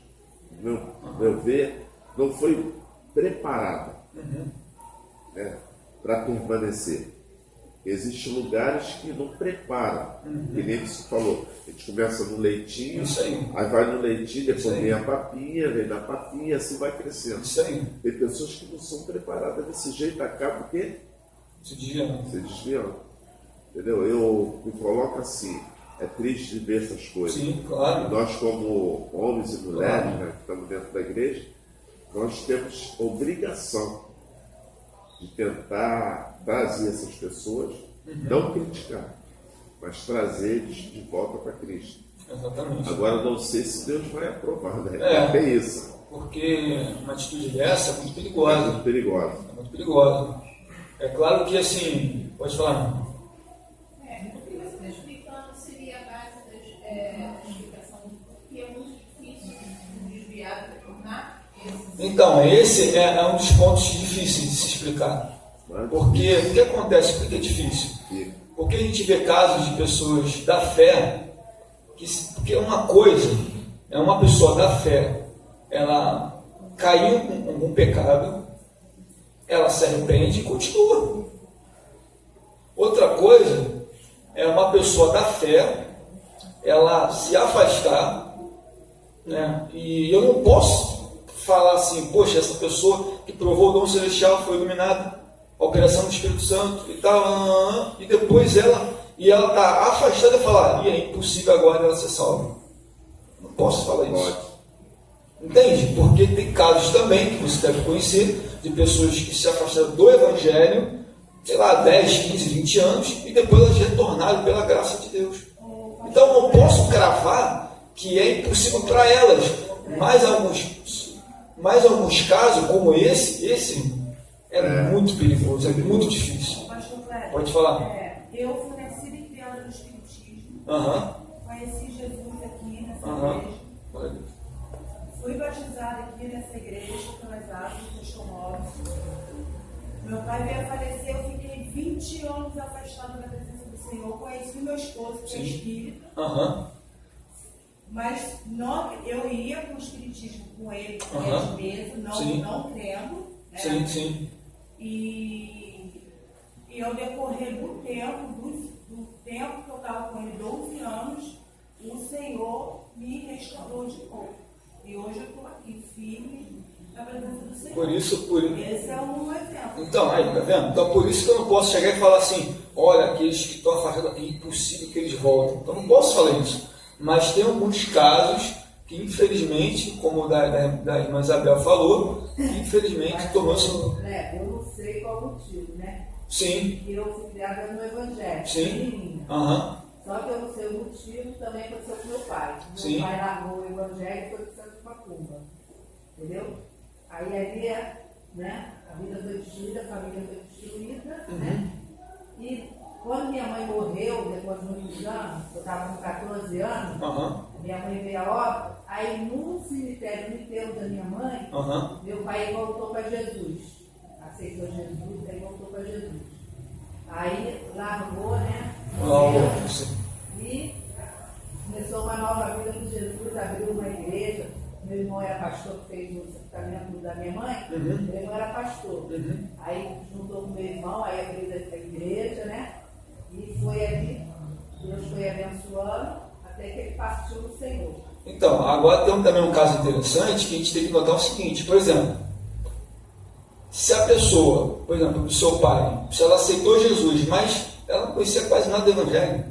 B: meu ver, não foi preparada para permanecer. Existem lugares que não preparam, que nem você falou. A gente começa no leitinho, aí vai no leitinho, depois vem a papinha, vem da papinha, assim vai crescendo.
A: Isso aí.
B: Tem pessoas que não são preparadas desse jeito, acaba o quê?
A: Se desviando.
B: Entendeu? Eu me coloco assim, é triste de ver essas coisas.
A: Sim, claro.
B: E nós, como homens e mulheres, né, que estamos dentro da igreja, nós temos obrigação de tentar trazer essas pessoas, não criticar, mas trazer eles de volta para Cristo.
A: Exatamente.
B: Agora, não sei se Deus vai aprovar, né? É isso.
A: Porque uma atitude dessa é muito perigosa.
B: É muito perigosa.
A: É muito perigosa. É claro que, assim, pode falar.
C: O que você está explicando seria a base da explicação, que é muito difícil desviar, retornar.
A: Então, esse é um dos pontos difíceis de se explicar. Porque o que acontece? Por que é difícil? Porque a gente vê casos de pessoas da fé, porque uma coisa é uma pessoa da fé, ela caiu com algum pecado, ela se arrepende e continua. Outra coisa é uma pessoa da fé, ela se afastar, né? E eu não posso falar assim, poxa, essa pessoa que provou o dom celestial foi iluminada, a operação do Espírito Santo e tal, e depois ela está afastada e falar, e é impossível agora ela ser salva. Não posso falar isso. Entende? Porque tem casos também, que você deve conhecer, de pessoas que se afastaram do Evangelho, sei lá, 10, 15, 20 anos, e depois elas retornaram pela graça de Deus. Então eu não posso cravar que é impossível para elas, mas alguns casos, como esse é muito perigoso, é muito difícil.
E: Pastor Cléber,
A: Pode falar.
E: Eu fui nascida e criada no Espiritismo. Conheci Jesus aqui nessa igreja. Fui batizada aqui nessa igreja pelas águas do Cristo Novo. Meu pai veio a falecer, eu fiquei 20 anos afastada da presença do Senhor. Conheci o meu esposo, que é espírita. Mas não, eu ia com o espiritismo com ele, com eles mesmo, não crendo. Né?
A: Sim.
E: E ao decorrer do tempo que eu estava com ele, 12 anos, o Senhor me restaurou de novo. E hoje eu estou aqui, firme na presença do Senhor.
A: Por isso.
E: Esse é um exemplo.
A: Então, aí, tá vendo? Então, por isso que eu não posso chegar e falar assim, olha, aqueles que estão afastados, é impossível que eles voltem. Então, não posso falar isso. Mas tem alguns casos que, infelizmente, como o da irmã Isabel falou, que, infelizmente, tomou-se...
D: Eu não sei qual o motivo, né?
A: Sim.
D: Eu fui criada no Evangelho.
A: Sim.
D: Só que eu não sei o motivo, também aconteceu com meu pai.
A: Sim.
D: Meu pai largou o Evangelho e foi para Santo Macumba. Entendeu? Aí ali, né, a vida foi destruída, a família foi destruída, né? E quando minha mãe morreu, depois de muitos anos, eu estava com 14 anos, minha mãe veio a óbito, aí no cemitério, no enterro da minha mãe, meu pai voltou para Jesus. Aceitou Jesus, aí voltou para Jesus. Aí largou, né? E começou uma nova vida com Jesus, abriu uma igreja. Meu irmão era pastor, que fez o sepultamento da minha mãe. Meu irmão era pastor. Aí juntou com meu irmão, aí abriu essa igreja, né? E foi ali, Deus foi abençoando, até que ele partiu do Senhor.
A: Então, agora tem também um caso interessante que a gente tem que notar o seguinte, por exemplo, se a pessoa, por exemplo, do seu pai, se ela aceitou Jesus, mas ela não conhecia quase nada do Evangelho, não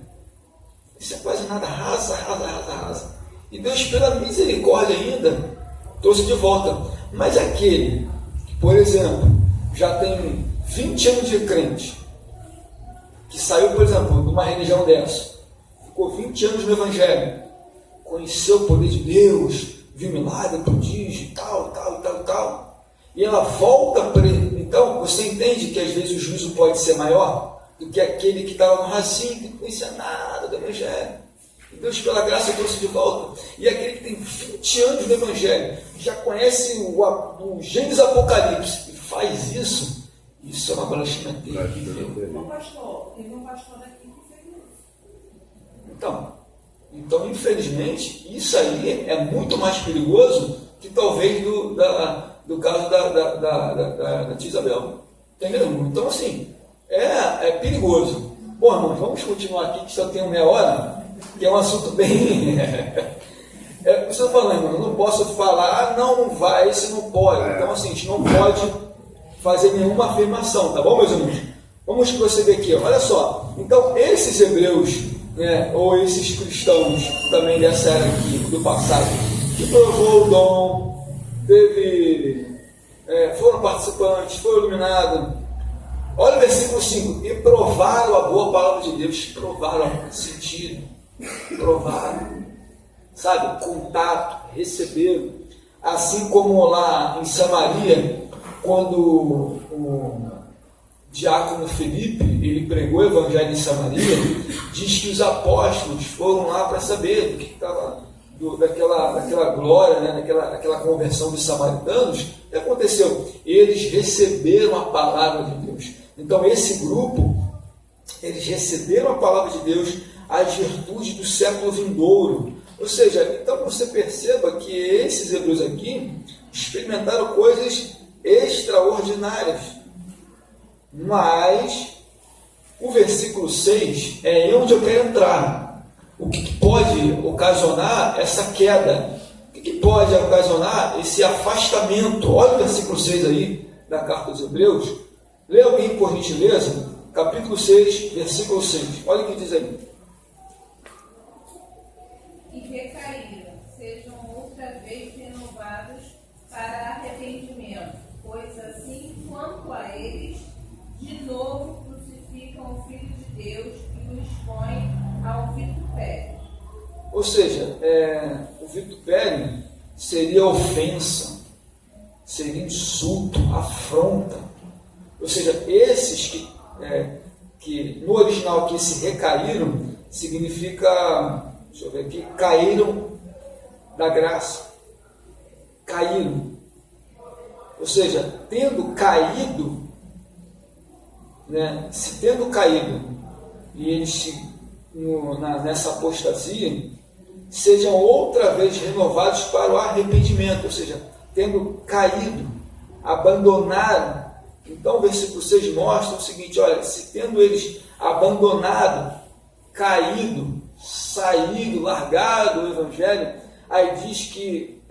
A: conhecia quase nada, rasa. E Deus, pela misericórdia ainda, trouxe de volta. Mas aquele que, por exemplo, já tem 20 anos de crente, que saiu, por exemplo, de uma religião dessa, ficou 20 anos no Evangelho, conheceu o poder de Deus, viu milagre, prodígio e tal, e ela volta para ele. Então, você entende que às vezes o juízo pode ser maior do que aquele que estava no racinho, que não conhecia nada do Evangelho. E Deus, pela graça, trouxe de volta. E aquele que tem 20 anos no Evangelho, já conhece o Gênesis Apocalipse, e faz isso é uma blasfêmia terrível.
E: Teve um pastor daqui que fez isso.
A: Então, infelizmente, isso aí é muito mais perigoso que talvez do caso da tia Isabel. Entendeu? Então, assim, é perigoso. Bom, irmãos, vamos continuar aqui, que só tem meia hora, que é um assunto bem... eu estou falando, eu não posso falar, não vai, esse não pode. Então, assim, a gente não pode fazer nenhuma afirmação, tá bom, meus irmãos? Vamos proceder aqui, olha só. Então, esses hebreus, né, ou esses cristãos também dessa era aqui, do passado, que provou o dom, foram participantes, foram iluminados. Olha o versículo 5, e provaram a boa palavra de Deus, provaram, sentiram, provaram, sabe, contato, receberam, assim como lá em Samaria, quando o diácono Felipe, ele pregou o evangelho em Samaria, diz que os apóstolos foram lá para saber do que estava, daquela glória, né, daquela conversão dos samaritanos. O que aconteceu? Eles receberam a palavra de Deus. Então esse grupo, eles receberam a palavra de Deus, as virtudes do século vindouro. Ou seja, então você perceba que esses hebreus aqui experimentaram coisas extraordinárias. Mas o versículo 6 é onde eu quero entrar. O que pode ocasionar essa queda? O que pode ocasionar esse afastamento? Olha o versículo 6 aí da carta aos Hebreus. Lê alguém, por gentileza, capítulo 6, versículo 6. Olha o que diz aí.
C: E recaíram, sejam outra vez renovados para arrependimento, pois assim quanto a eles, de novo crucificam o Filho de Deus e o expõem ao vitupério.
A: Ou seja, o vitupério seria ofensa, seria insulto, afronta. Ou seja, esses que no original aqui se recaíram, significa, deixa eu ver aqui, caíram da graça. Caíram. Ou seja, tendo caído, né, se tendo caído, e eles nessa apostasia, sejam outra vez renovados para o arrependimento, ou seja, tendo caído, abandonaram. Então o versículo 6 mostra o seguinte: olha, se tendo eles abandonado, caído, saído, largado o Evangelho, aí diz que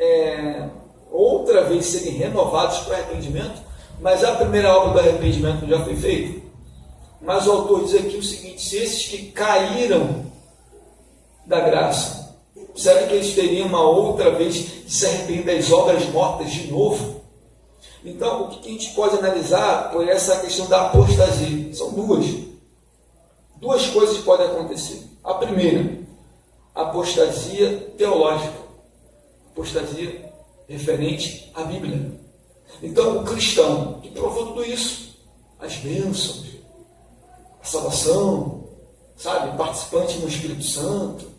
A: outra vez serem renovados para o arrependimento, mas a primeira obra do arrependimento já foi feita. Mas o autor diz aqui o seguinte: se esses que caíram da graça, será que eles teriam uma outra vez de se arrepender das obras mortas de novo? Então, o que a gente pode analisar por essa questão da apostasia? São duas coisas que podem acontecer. A primeira, apostasia teológica, apostasia referente à Bíblia. Então, o cristão que provou tudo isso, as bênçãos, a salvação, sabe, participante no Espírito Santo,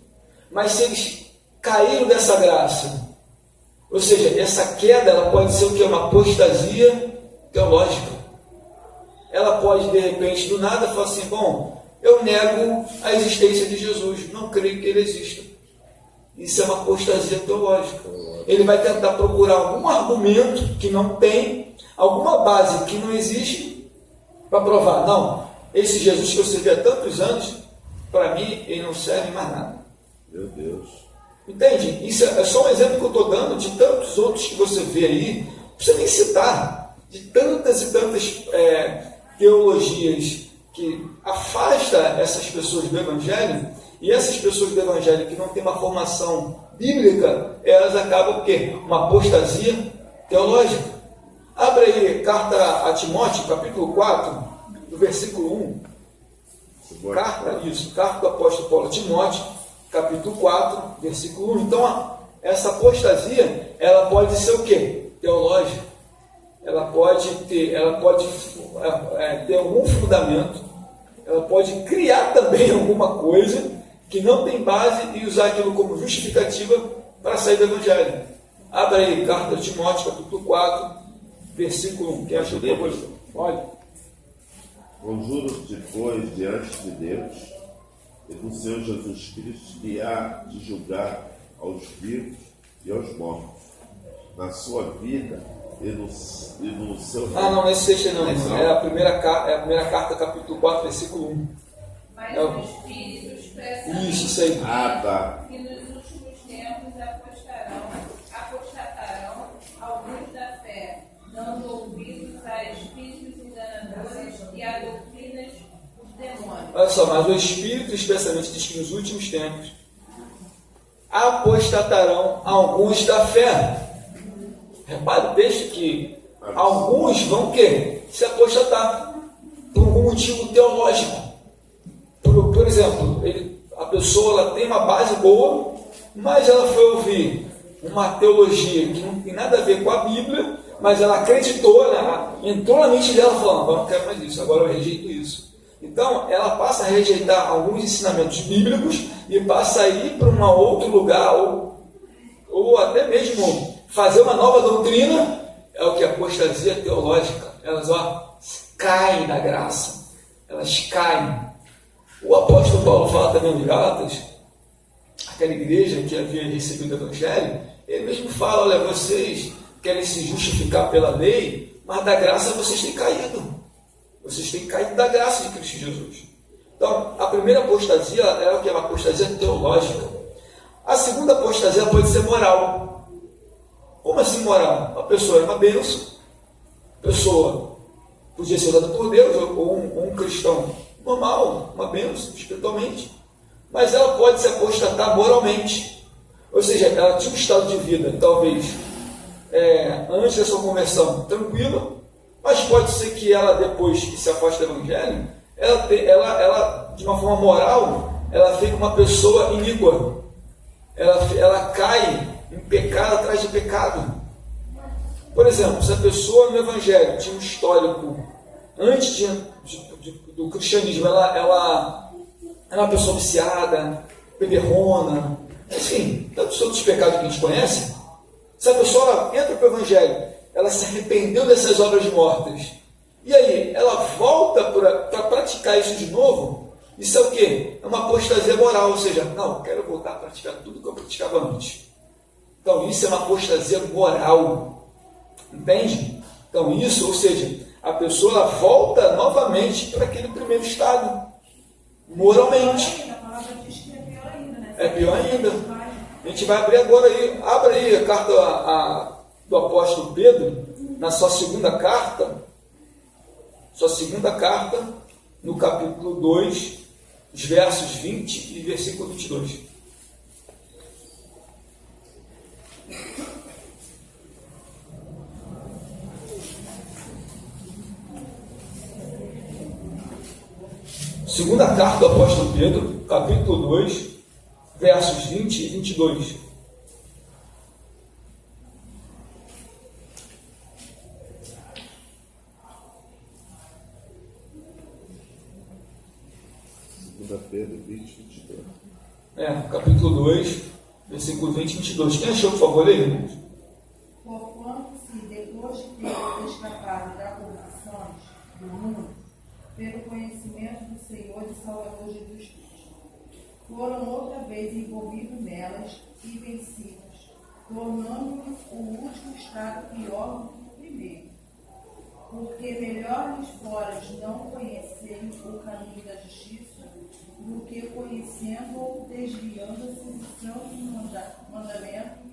A: mas se eles caíram dessa graça, ou seja, essa queda, ela pode ser o que? Uma apostasia teológica. Ela pode, de repente, do nada, falar assim: bom, eu nego a existência de Jesus, não creio que ele exista. Isso é uma apostasia teológica. Ele vai tentar procurar algum argumento que não tem, alguma base que não existe, para provar: não, esse Jesus que você vê há tantos anos, para mim, ele não serve mais nada.
B: Meu Deus.
A: Entende? Isso é só um exemplo que eu estou dando de tantos outros que você vê aí, não precisa nem citar, de tantas e tantas teologias que afastam essas pessoas do Evangelho, e essas pessoas do Evangelho que não têm uma formação bíblica, elas acabam o quê? Uma apostasia teológica. Abre aí, carta a Timóteo, capítulo 4, do versículo 1. Carta do apóstolo Paulo a Timóteo, capítulo 4, versículo 1. Então, essa apostasia, ela pode ser o quê? Teológica. Ela pode ter algum fundamento, ela pode criar também alguma coisa que não tem base e usar aquilo como justificativa para sair do Evangelho. Abra aí, carta de Timóteo, capítulo 4, versículo 1. Quem achou que eu Olha.
B: Conjuro-te, pois, diante de Deus e do Senhor Jesus Cristo, que há de julgar aos vivos e aos mortos, na sua vida e no seu reino.
A: Não, nesse texto não. É a primeira carta, capítulo 4, versículo 1.
C: Mas o Espírito expressa
A: isso aí.
B: Tá.
C: que nos últimos tempos apostatarão alguns da fé, dando ouvidos a espíritos enganadores e a doutrinas dos demônios.
A: Olha só, mas o Espírito especialmente diz que nos últimos tempos apostatarão alguns da fé. Repare o texto que alguns vão se apostatar por algum motivo teológico. Por exemplo, a pessoa ela tem uma base boa, mas ela foi ouvir uma teologia que não tem nada a ver com a Bíblia, mas ela acreditou, entrou na mente dela falando: eu não quero mais isso, agora eu rejeito isso. Então, ela passa a rejeitar alguns ensinamentos bíblicos e passa a ir para um outro lugar, ou até mesmo fazer uma nova doutrina. É o que? Apostasia teológica. Elas caem da graça, elas caem. O apóstolo Paulo fala também no Gálatas, aquela igreja que havia recebido o Evangelho, ele mesmo fala: olha, vocês querem se justificar pela lei, mas da graça vocês têm caído. Vocês têm caído da graça de Cristo Jesus. Então, a primeira apostasia é o que? É uma apostasia teológica. A segunda apostasia pode ser moral. Como assim moral? A pessoa é uma bênção, a pessoa podia ser dada por Deus, ou um cristão normal, uma bênção espiritualmente, mas ela pode se apostatar moralmente. Ou seja, ela tinha um estado de vida, talvez, antes da sua conversão, tranquilo, mas pode ser que ela, depois que se afasta do Evangelho, ela de uma forma moral, ela fica uma pessoa iníqua. Ela cai em pecado atrás de pecado. Por exemplo, se a pessoa no Evangelho tinha um histórico antes do cristianismo, ela era uma pessoa viciada, beberrona, enfim, tantos outros pecados que a gente conhece. Se a pessoa entra para o Evangelho, ela se arrependeu dessas obras mortas E aí, ela volta para praticar isso de novo. Isso é o quê? É uma apostasia moral, ou seja, não, quero voltar a praticar tudo que eu praticava antes. Então, isso é uma apostasia moral. Entende? Então, isso, ou seja, a pessoa ela volta novamente para aquele primeiro estado, moralmente.
E: A palavra diz que é pior ainda, né?
A: É pior ainda. A gente vai abrir agora aí, abre aí a carta do apóstolo Pedro, na sua segunda carta, no capítulo 2, os versos 20 e versículo 22. Segunda carta do apóstolo Pedro, capítulo 2, versos 20 e 22.
B: Pedro 20, 22.
A: Capítulo 2, versículo 20 e 22. Quem achou, por favor, aí, irmãos?
D: Porquanto, se depois de ter escapado das corrupções do mundo, pelo conhecimento do Senhor e Salvador Jesus Cristo, foram outra vez envolvidos nelas e vencidos, tornando o último estado pior do que o primeiro. Porque melhor lhes fora não conhecerem o caminho da justiça do que conhecendo-o, desviando-se são os mandamentos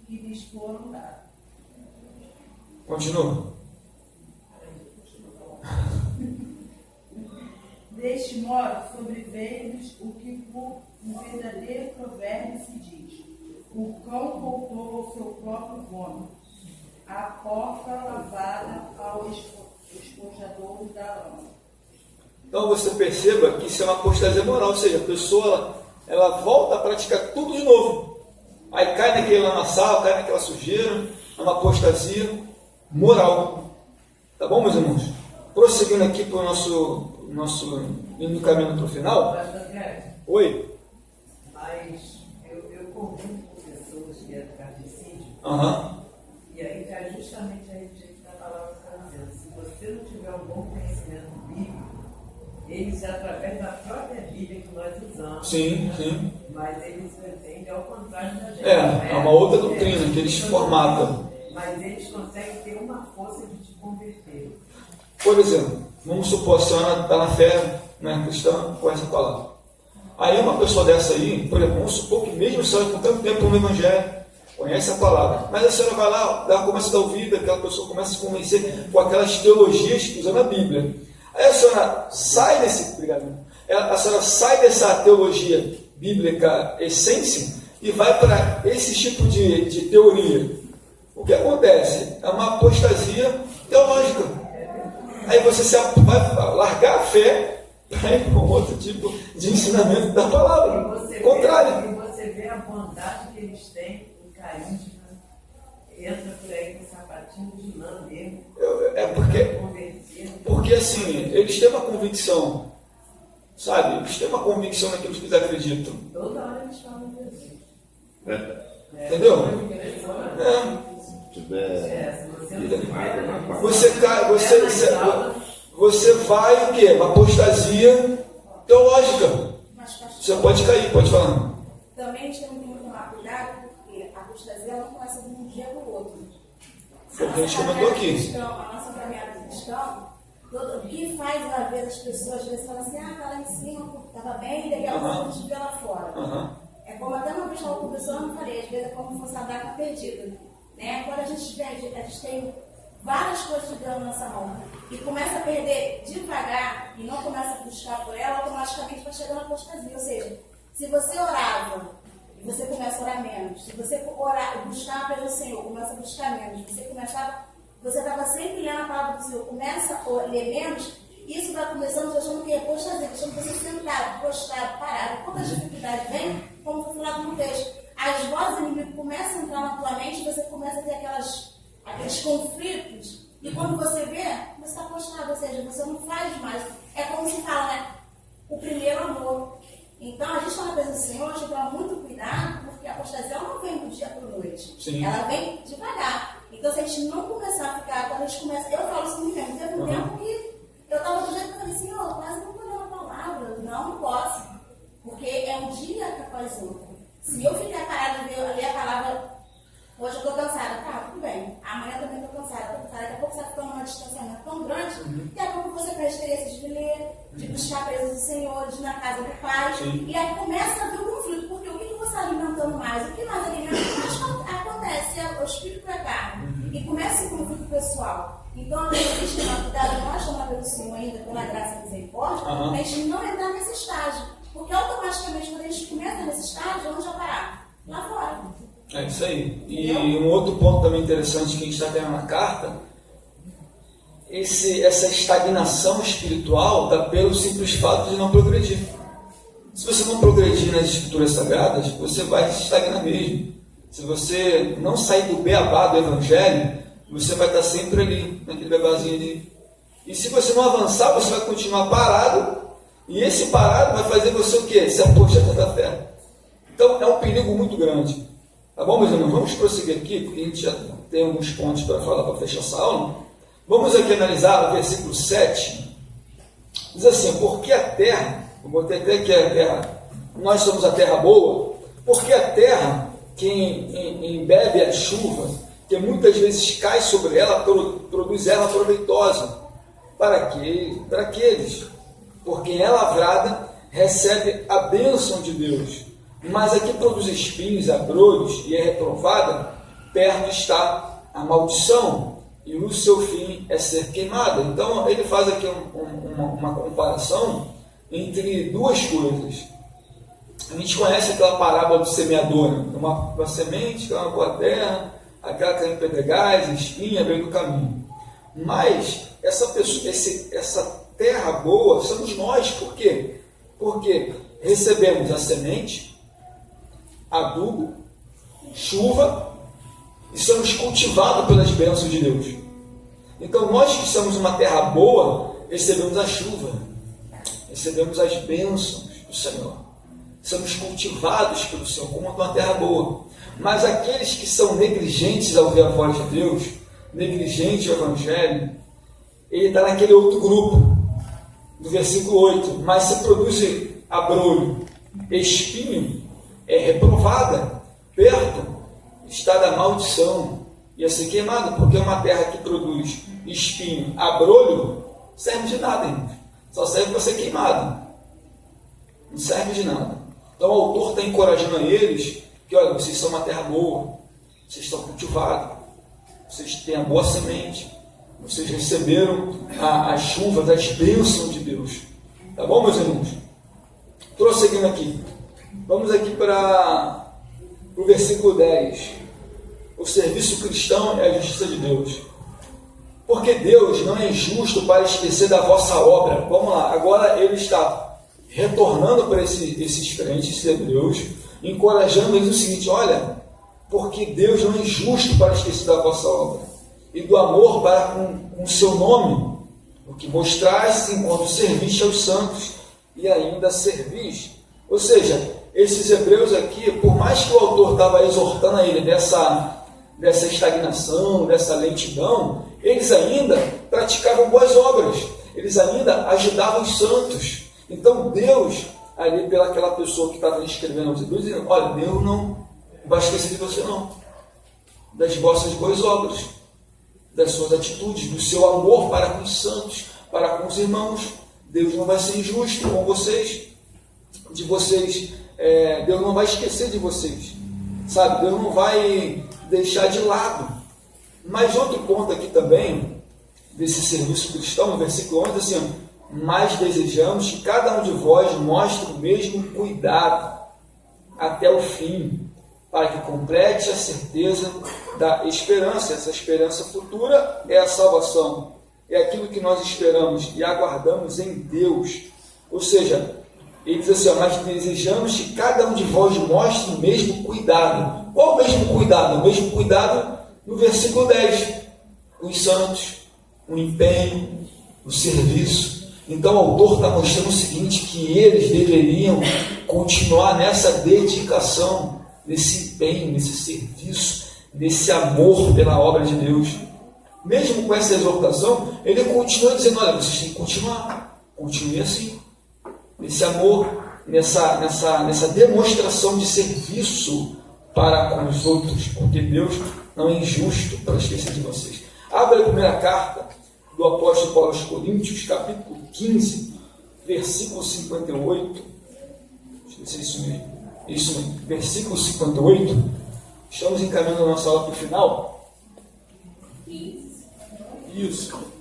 D: que lhes foram dados.
A: Continua.
D: Deste modo, sobreveio-lhes o que por um verdadeiro provérbio se diz: o cão voltou ao seu próprio vômito, a porta lavada ao esponjador da lama.
A: Então você perceba que isso é uma apostasia moral, ou seja, a pessoa ela volta a praticar tudo de novo. Aí cai naquele lamaçal, cai naquela sujeira, é uma apostasia moral. Tá bom, meus irmãos? Prosseguindo aqui para o nosso indo caminho para o final. Oi?
F: Mas eu convivo com pessoas que é do carnicídio, e aí está justamente a respeito da palavra que está dizendo. Se você não tiver um bom conhecimento bíblico, eles, através da própria Bíblia que nós usamos,
A: Sim.
F: mas eles entendem ao contrário da gente.
A: É uma outra doutrina que eles formatam.
F: Mas eles conseguem ter uma força de te converter.
A: Por exemplo, vamos supor, a senhora está na fé, né, cristã, conhece a palavra. Aí uma pessoa dessa aí, por exemplo, vamos supor que mesmo a senhora com tanto tempo no Evangelho, conhece a palavra, mas a senhora vai lá, começa a dar ouvido, aquela pessoa começa a se convencer com aquelas teologias usando a Bíblia. Aí a senhora sai dessa teologia bíblica essência e vai para esse tipo de teoria. O que acontece? É uma apostasia teológica. Aí você vai largar a fé para ir para um outro tipo de ensinamento da palavra. Contrário.
F: E você vê a bondade que eles têm, o carisma, entra por aí com sapatinho de lã mesmo.
A: Porque assim, eles têm uma convicção, sabe? Eles têm uma convicção naquilo que eles acreditam.
F: Toda hora eles falam de Jesus.
A: Entendeu? Você vai o quê? Uma apostasia teológica. Você pode cair, pode falar.
G: Também temos que tomar cuidado, porque a apostasia não começa de um dia para o outro.
A: Foi o que a gente comentou aqui.
G: A nossa caminhada cristã, o que faz às vezes as pessoas às vezes falam assim, está lá em cima, estava bem, daqui a pouco a gente vê lá fora. É como até uma vez estava conversando, eu falei, às vezes é como se fosse a data perdida. Né? Quando a gente tem várias coisas de Deus na nossa mão e começa a perder devagar e não começa a buscar por ela, automaticamente vai chegando a apostasia. Ou seja, se você orava e você começa a orar menos, se você buscar a presença do Senhor, começa a buscar menos, você estava sempre lendo a palavra do Senhor, começa a ler menos, isso vai começando achando o quê? Apostasia, deixando você sentado, prostrado, parado. Quando a dificuldade vem, como foi falado no texto, as vozes inimigas começam a entrar na tua mente e você começa a ter aqueles conflitos. E quando você vê, você está prostrado, ou seja, você não faz mais. É como se fala, né? O primeiro amor. Então, a gente está na presença do Senhor, a gente tem que tomar muito cuidado, porque a apostasia não vem do dia para a noite.
A: Sim.
G: Ela vem devagar. Então, se a gente não começar a ficar, quando a gente começa. Eu falo isso muito mesmo, teve um tempo que dia após outra. Se eu ficar parada de ler a palavra, hoje eu estou cansada, tá, tudo bem. Amanhã também estou cansada, daqui a pouco você fica num distanciamento tão grande, daqui a pouco você perde interesse de ler, de buscar a presença do Senhor, de ir na casa do Pai.
A: Sim.
G: E aí começa a vir o conflito, porque o que você está alimentando mais? O que mais alimenta, o que mais acontece? É o espírito da carne. E começa o conflito pessoal. Então, a gente tem uma cuidado, nós chamamos pelo Senhor ainda, pela graça e misericórdia, a gente não entrar nesse estágio. Porque automaticamente, quando a gente começa nesse estágio, onde vai parar? Lá fora.
A: É isso aí. E um outro ponto também interessante que a gente está vendo na carta, essa estagnação espiritual dá pelo simples fato de não progredir. Se você não progredir nas escrituras sagradas, você vai se estagnar mesmo. Se você não sair do beabá do evangelho, você vai estar sempre ali, naquele bebazinho ali. E se você não avançar, você vai continuar parado. E esse parado vai fazer você o quê? Se aposentar da fé. Então é um perigo muito grande. Tá bom, meus irmãos? Vamos prosseguir aqui, porque a gente já tem alguns pontos para falar para fechar essa aula. Vamos aqui analisar o versículo 7. Diz assim: porque a terra, eu botei até que a terra, nós somos a terra boa, porque a terra que embebe a chuva, que muitas vezes cai sobre ela, produz erva proveitosa para aqueles, por quem é lavrada, recebe a bênção de Deus. Mas a que produz espinhos, abrolhos e é reprovada, perto está a maldição, e o seu fim é ser queimada. Então ele faz aqui uma comparação entre duas coisas. A gente conhece aquela parábola do semeador, né? Uma semente que é uma boa terra, aquela que é em pedregais, espinha, abrindo o caminho. Mas essa terra boa somos nós. Por quê? Porque recebemos a semente, adubo, chuva, e somos cultivados pelas bênçãos de Deus. Então nós que somos uma terra boa, recebemos a chuva, recebemos as bênçãos do Senhor. Somos cultivados pelo Senhor como uma terra boa. Mas aqueles que são negligentes ao ouvir a voz de Deus, negligentes ao Evangelho, ele está naquele outro grupo, do versículo 8. Mas se produz abrolho, espinho, é reprovada, perto está da maldição, e a ser queimada, porque uma terra que produz espinho, abrolho, serve de nada, irmãos. Só serve para ser queimado. Não serve de nada. Então o autor está encorajando a eles que, olha, vocês são uma terra boa, vocês estão cultivados, vocês têm a boa semente, vocês receberam a chuva das bênçãos de Deus. Tá bom, meus irmãos? Prosseguindo aqui. Vamos aqui para o versículo 10. O serviço cristão é a justiça de Deus. Porque Deus não é injusto para esquecer da vossa obra. Vamos lá, agora ele está retornando para esses crentes, esses hebreus, encorajando eles o seguinte: olha, porque Deus não é injusto para esquecer da vossa obra e do amor para com o seu nome, o que mostrais enquanto serviste aos santos e ainda servis. Ou seja, esses hebreus aqui, por mais que o autor estava exortando a ele dessa estagnação, dessa lentidão, eles ainda praticavam boas obras, eles ainda ajudavam os santos. Então Deus, ali pelaquela pessoa que estava escrevendo aos hebreus, dizendo: olha, Deus não vai esquecer de você não, das vossas boas obras, das suas atitudes, do seu amor para com os santos, para com os irmãos. Deus não vai ser injusto com vocês, Deus não vai esquecer de vocês, sabe? Deus não vai deixar de lado. Mas outro ponto aqui também, desse serviço cristão, no versículo 11, assim: mas desejamos que cada um de vós mostre o mesmo cuidado até o fim, para que complete a certeza da esperança. Essa esperança futura é a salvação, é aquilo que nós esperamos e aguardamos em Deus. Ou seja, ele diz assim: mas desejamos que cada um de vós mostre o mesmo cuidado. Qual o mesmo cuidado? O mesmo cuidado no versículo 10. Os santos, o empenho, o serviço. Então o autor está mostrando o seguinte: que eles deveriam continuar nessa dedicação, nesse empenho, nesse serviço, nesse amor pela obra de Deus. Mesmo com essa exortação, ele continua dizendo: olha, vocês têm que continuar, continue assim, nesse amor, nessa demonstração de serviço para com os outros, porque Deus não é injusto para esquecer de vocês. Abra a primeira carta do apóstolo Paulo aos Coríntios, capítulo 15, versículo 58. Deixa eu ver se é isso mesmo. Isso mesmo, versículo 58. Estamos encaminhando a nossa aula para o final. Isso.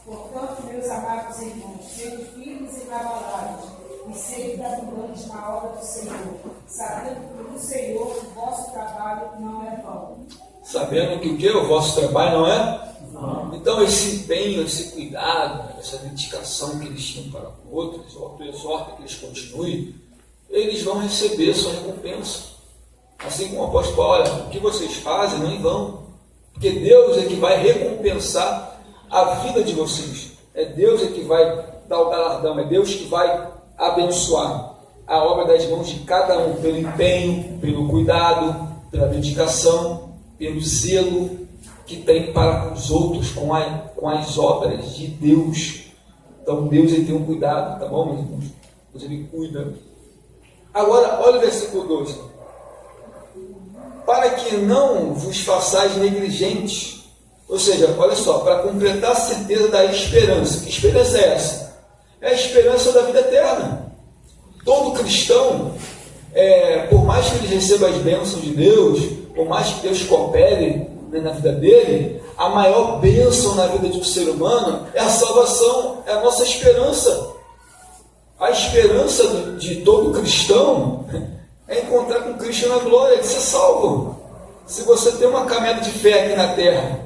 D: Portanto, meus amados irmãos, sejam firmes e inabaláveis, e sejam abundantes na obra do Senhor, sabendo que no Senhor o vosso trabalho não é vão.
A: Sabendo que o que? O vosso trabalho não é? Não. Então, esse empenho, esse cuidado, essa dedicação que eles tinham para com outros, eu exorto que eles continuem, eles vão receber sua recompensa. Assim como o apóstolo Paulo, olha, o que vocês fazem não é em vão, porque Deus é que vai recompensar a vida de vocês. É Deus é que vai dar o galardão, é Deus que vai abençoar a obra das mãos de cada um, pelo empenho, pelo cuidado, pela dedicação, pelo zelo que tem para com os outros, com as obras de Deus. Então Deus ele tem um cuidado, tá bom, meus irmãos? Deus ele cuida. Agora, olha o versículo 12. Para que não vos façais negligentes. Ou seja, olha só, para completar a certeza da esperança. Que esperança é essa? É a esperança da vida eterna. Todo cristão, por mais que ele receba as bênçãos de Deus, por mais que Deus coopere, né, na vida dele, a maior bênção na vida de um ser humano é a salvação, é a nossa esperança. A esperança de todo cristão é encontrar com Cristo na glória, de ser salvo. Se você tem uma caminhada de fé aqui na terra,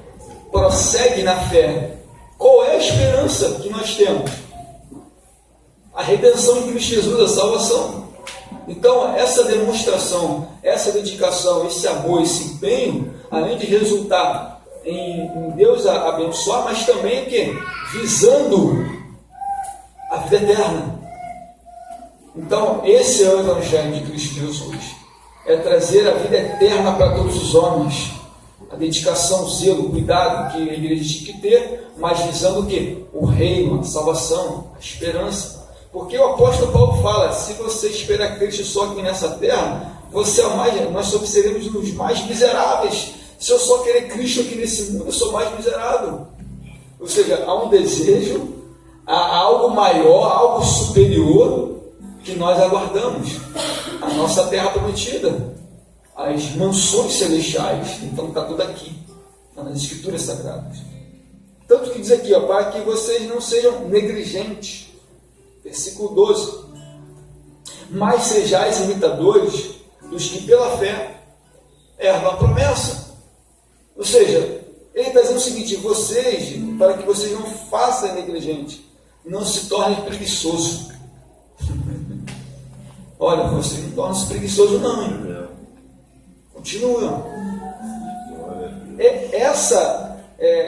A: prossegue na fé, qual é a esperança que nós temos? A redenção em Cristo Jesus, a salvação. Então, essa demonstração, essa dedicação, esse amor, esse empenho, além de resultar em Deus abençoar, mas também o quê? Visando a vida eterna. Então, esse é o Evangelho de Cristo Jesus. É trazer a vida eterna para todos os homens. A dedicação, o zelo, o cuidado que a igreja tinha que ter, mas visando o quê? O reino, a salvação, a esperança. Porque o apóstolo Paulo fala, se você espera Cristo só aqui nessa terra, nós só seremos os mais miseráveis. Se eu só querer Cristo aqui nesse mundo, eu sou mais miserável. Ou seja, há um desejo, há algo maior, algo superior que nós aguardamos. A nossa terra prometida, as mansões celestiais. Então está tudo aqui, está nas Escrituras Sagradas. Tanto que diz aqui, ó, para que vocês não sejam negligentes. Versículo 12. Mas sejais imitadores dos que pela fé herdam a promessa. Ou seja, ele está dizendo o seguinte, vocês, para que vocês não façam negligente, não se tornem preguiçosos. Olha, vocês não tornam-se preguiçosos não, hein? Continuam. Essa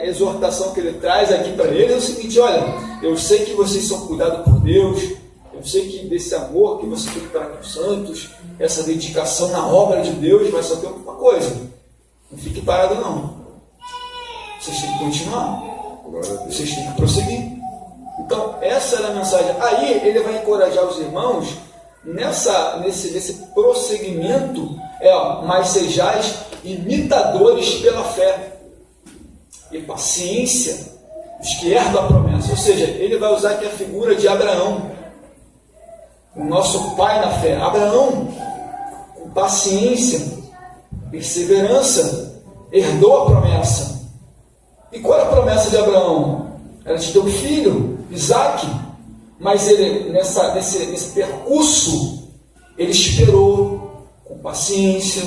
A: exortação que ele traz aqui para eles é o seguinte, olha, eu sei que vocês são cuidados por Deus, eu sei que desse amor que você tem para com os santos, essa dedicação na obra de Deus, mas só tem uma coisa, não fique parado não. Vocês têm que continuar, vocês têm que prosseguir. Então, essa era a mensagem. Aí ele vai encorajar os irmãos nesse prosseguimento, mas sejais imitadores pela fé e paciência dos que herdam a promessa. Ou seja, ele vai usar aqui a figura de Abraão, o nosso pai na fé. Abraão, com paciência, perseverança, herdou a promessa. E qual era a promessa de Abraão? Era de ter um filho, Isaque. Mas ele, nesse percurso, ele esperou com paciência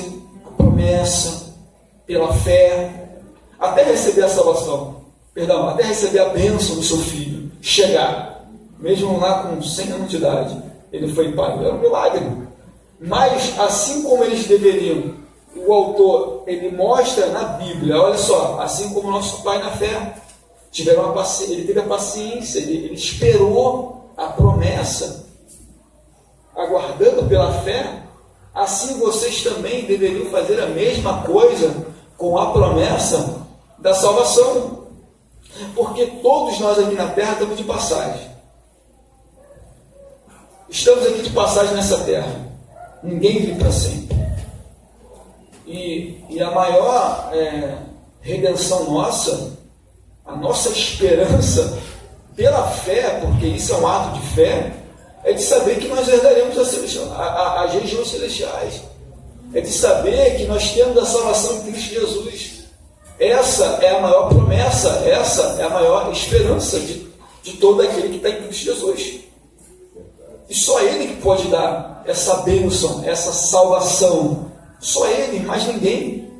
A: a promessa, pela fé, até receber a salvação, até receber a bênção do seu filho, chegar, mesmo lá com 100 anos de idade, ele foi pai, era um milagre. Mas assim como eles deveriam, o autor, ele mostra na Bíblia, olha só, assim como nosso pai na fé, ele teve a paciência, ele esperou a promessa, aguardando pela fé, assim vocês também deveriam fazer a mesma coisa com a promessa da salvação. Porque todos nós aqui na terra estamos de passagem. Estamos aqui de passagem nessa terra. Ninguém vive para sempre. E a maior redenção nossa, a nossa esperança pela fé, porque isso é um ato de fé, é de saber que nós herdaremos as regiões celestiais. É de saber que nós temos a salvação em Cristo Jesus. Essa é a maior promessa, essa é a maior esperança de todo aquele que está em Cristo Jesus. E só Ele que pode dar essa bênção, essa salvação. Só Ele, mais ninguém.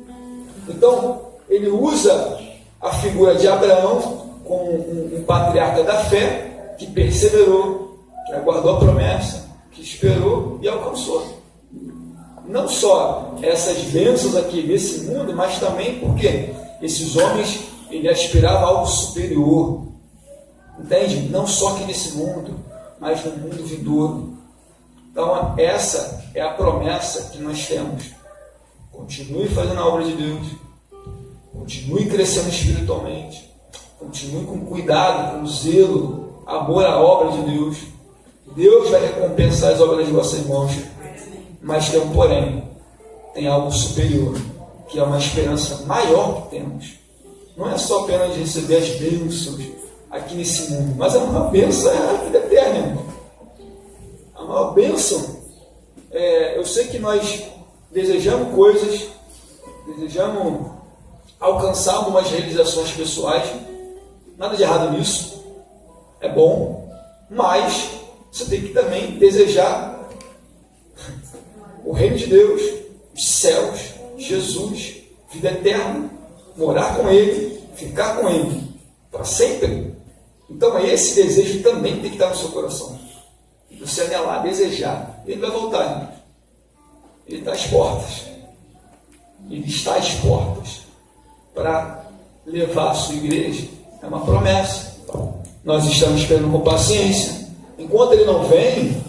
A: Então, Ele usa a figura de Abraão como um patriarca da fé, que perseverou, que aguardou a promessa, que esperou e alcançou. Não só essas bênçãos aqui desse mundo, mas também porque esses homens, ele aspirava a algo superior. Entende? Não só aqui nesse mundo, mas no mundo vindouro. Então, essa é a promessa que nós temos. Continue fazendo a obra de Deus. Continue crescendo espiritualmente. Continue com cuidado, com zelo, amor à obra de Deus. Deus vai recompensar as obras de vossas mãos. Mas tem um porém. Tem algo superior, que é uma esperança maior que temos. Não é só apenas receber as bênçãos aqui nesse mundo, mas a maior bênção é a vida eterna, irmão. A maior bênção eu sei que nós desejamos coisas, desejamos alcançar algumas realizações pessoais, nada de errado nisso, é bom, mas você tem que também desejar o reino de Deus, os céus, Jesus, vida eterna, morar com Ele, ficar com Ele para sempre. Então esse desejo também tem que estar no seu coração. Você anelar, desejar, Ele vai voltar, irmãos. Ele está às portas. Ele está às portas para levar a sua igreja. É uma promessa. Nós estamos esperando com paciência. Enquanto Ele não vem,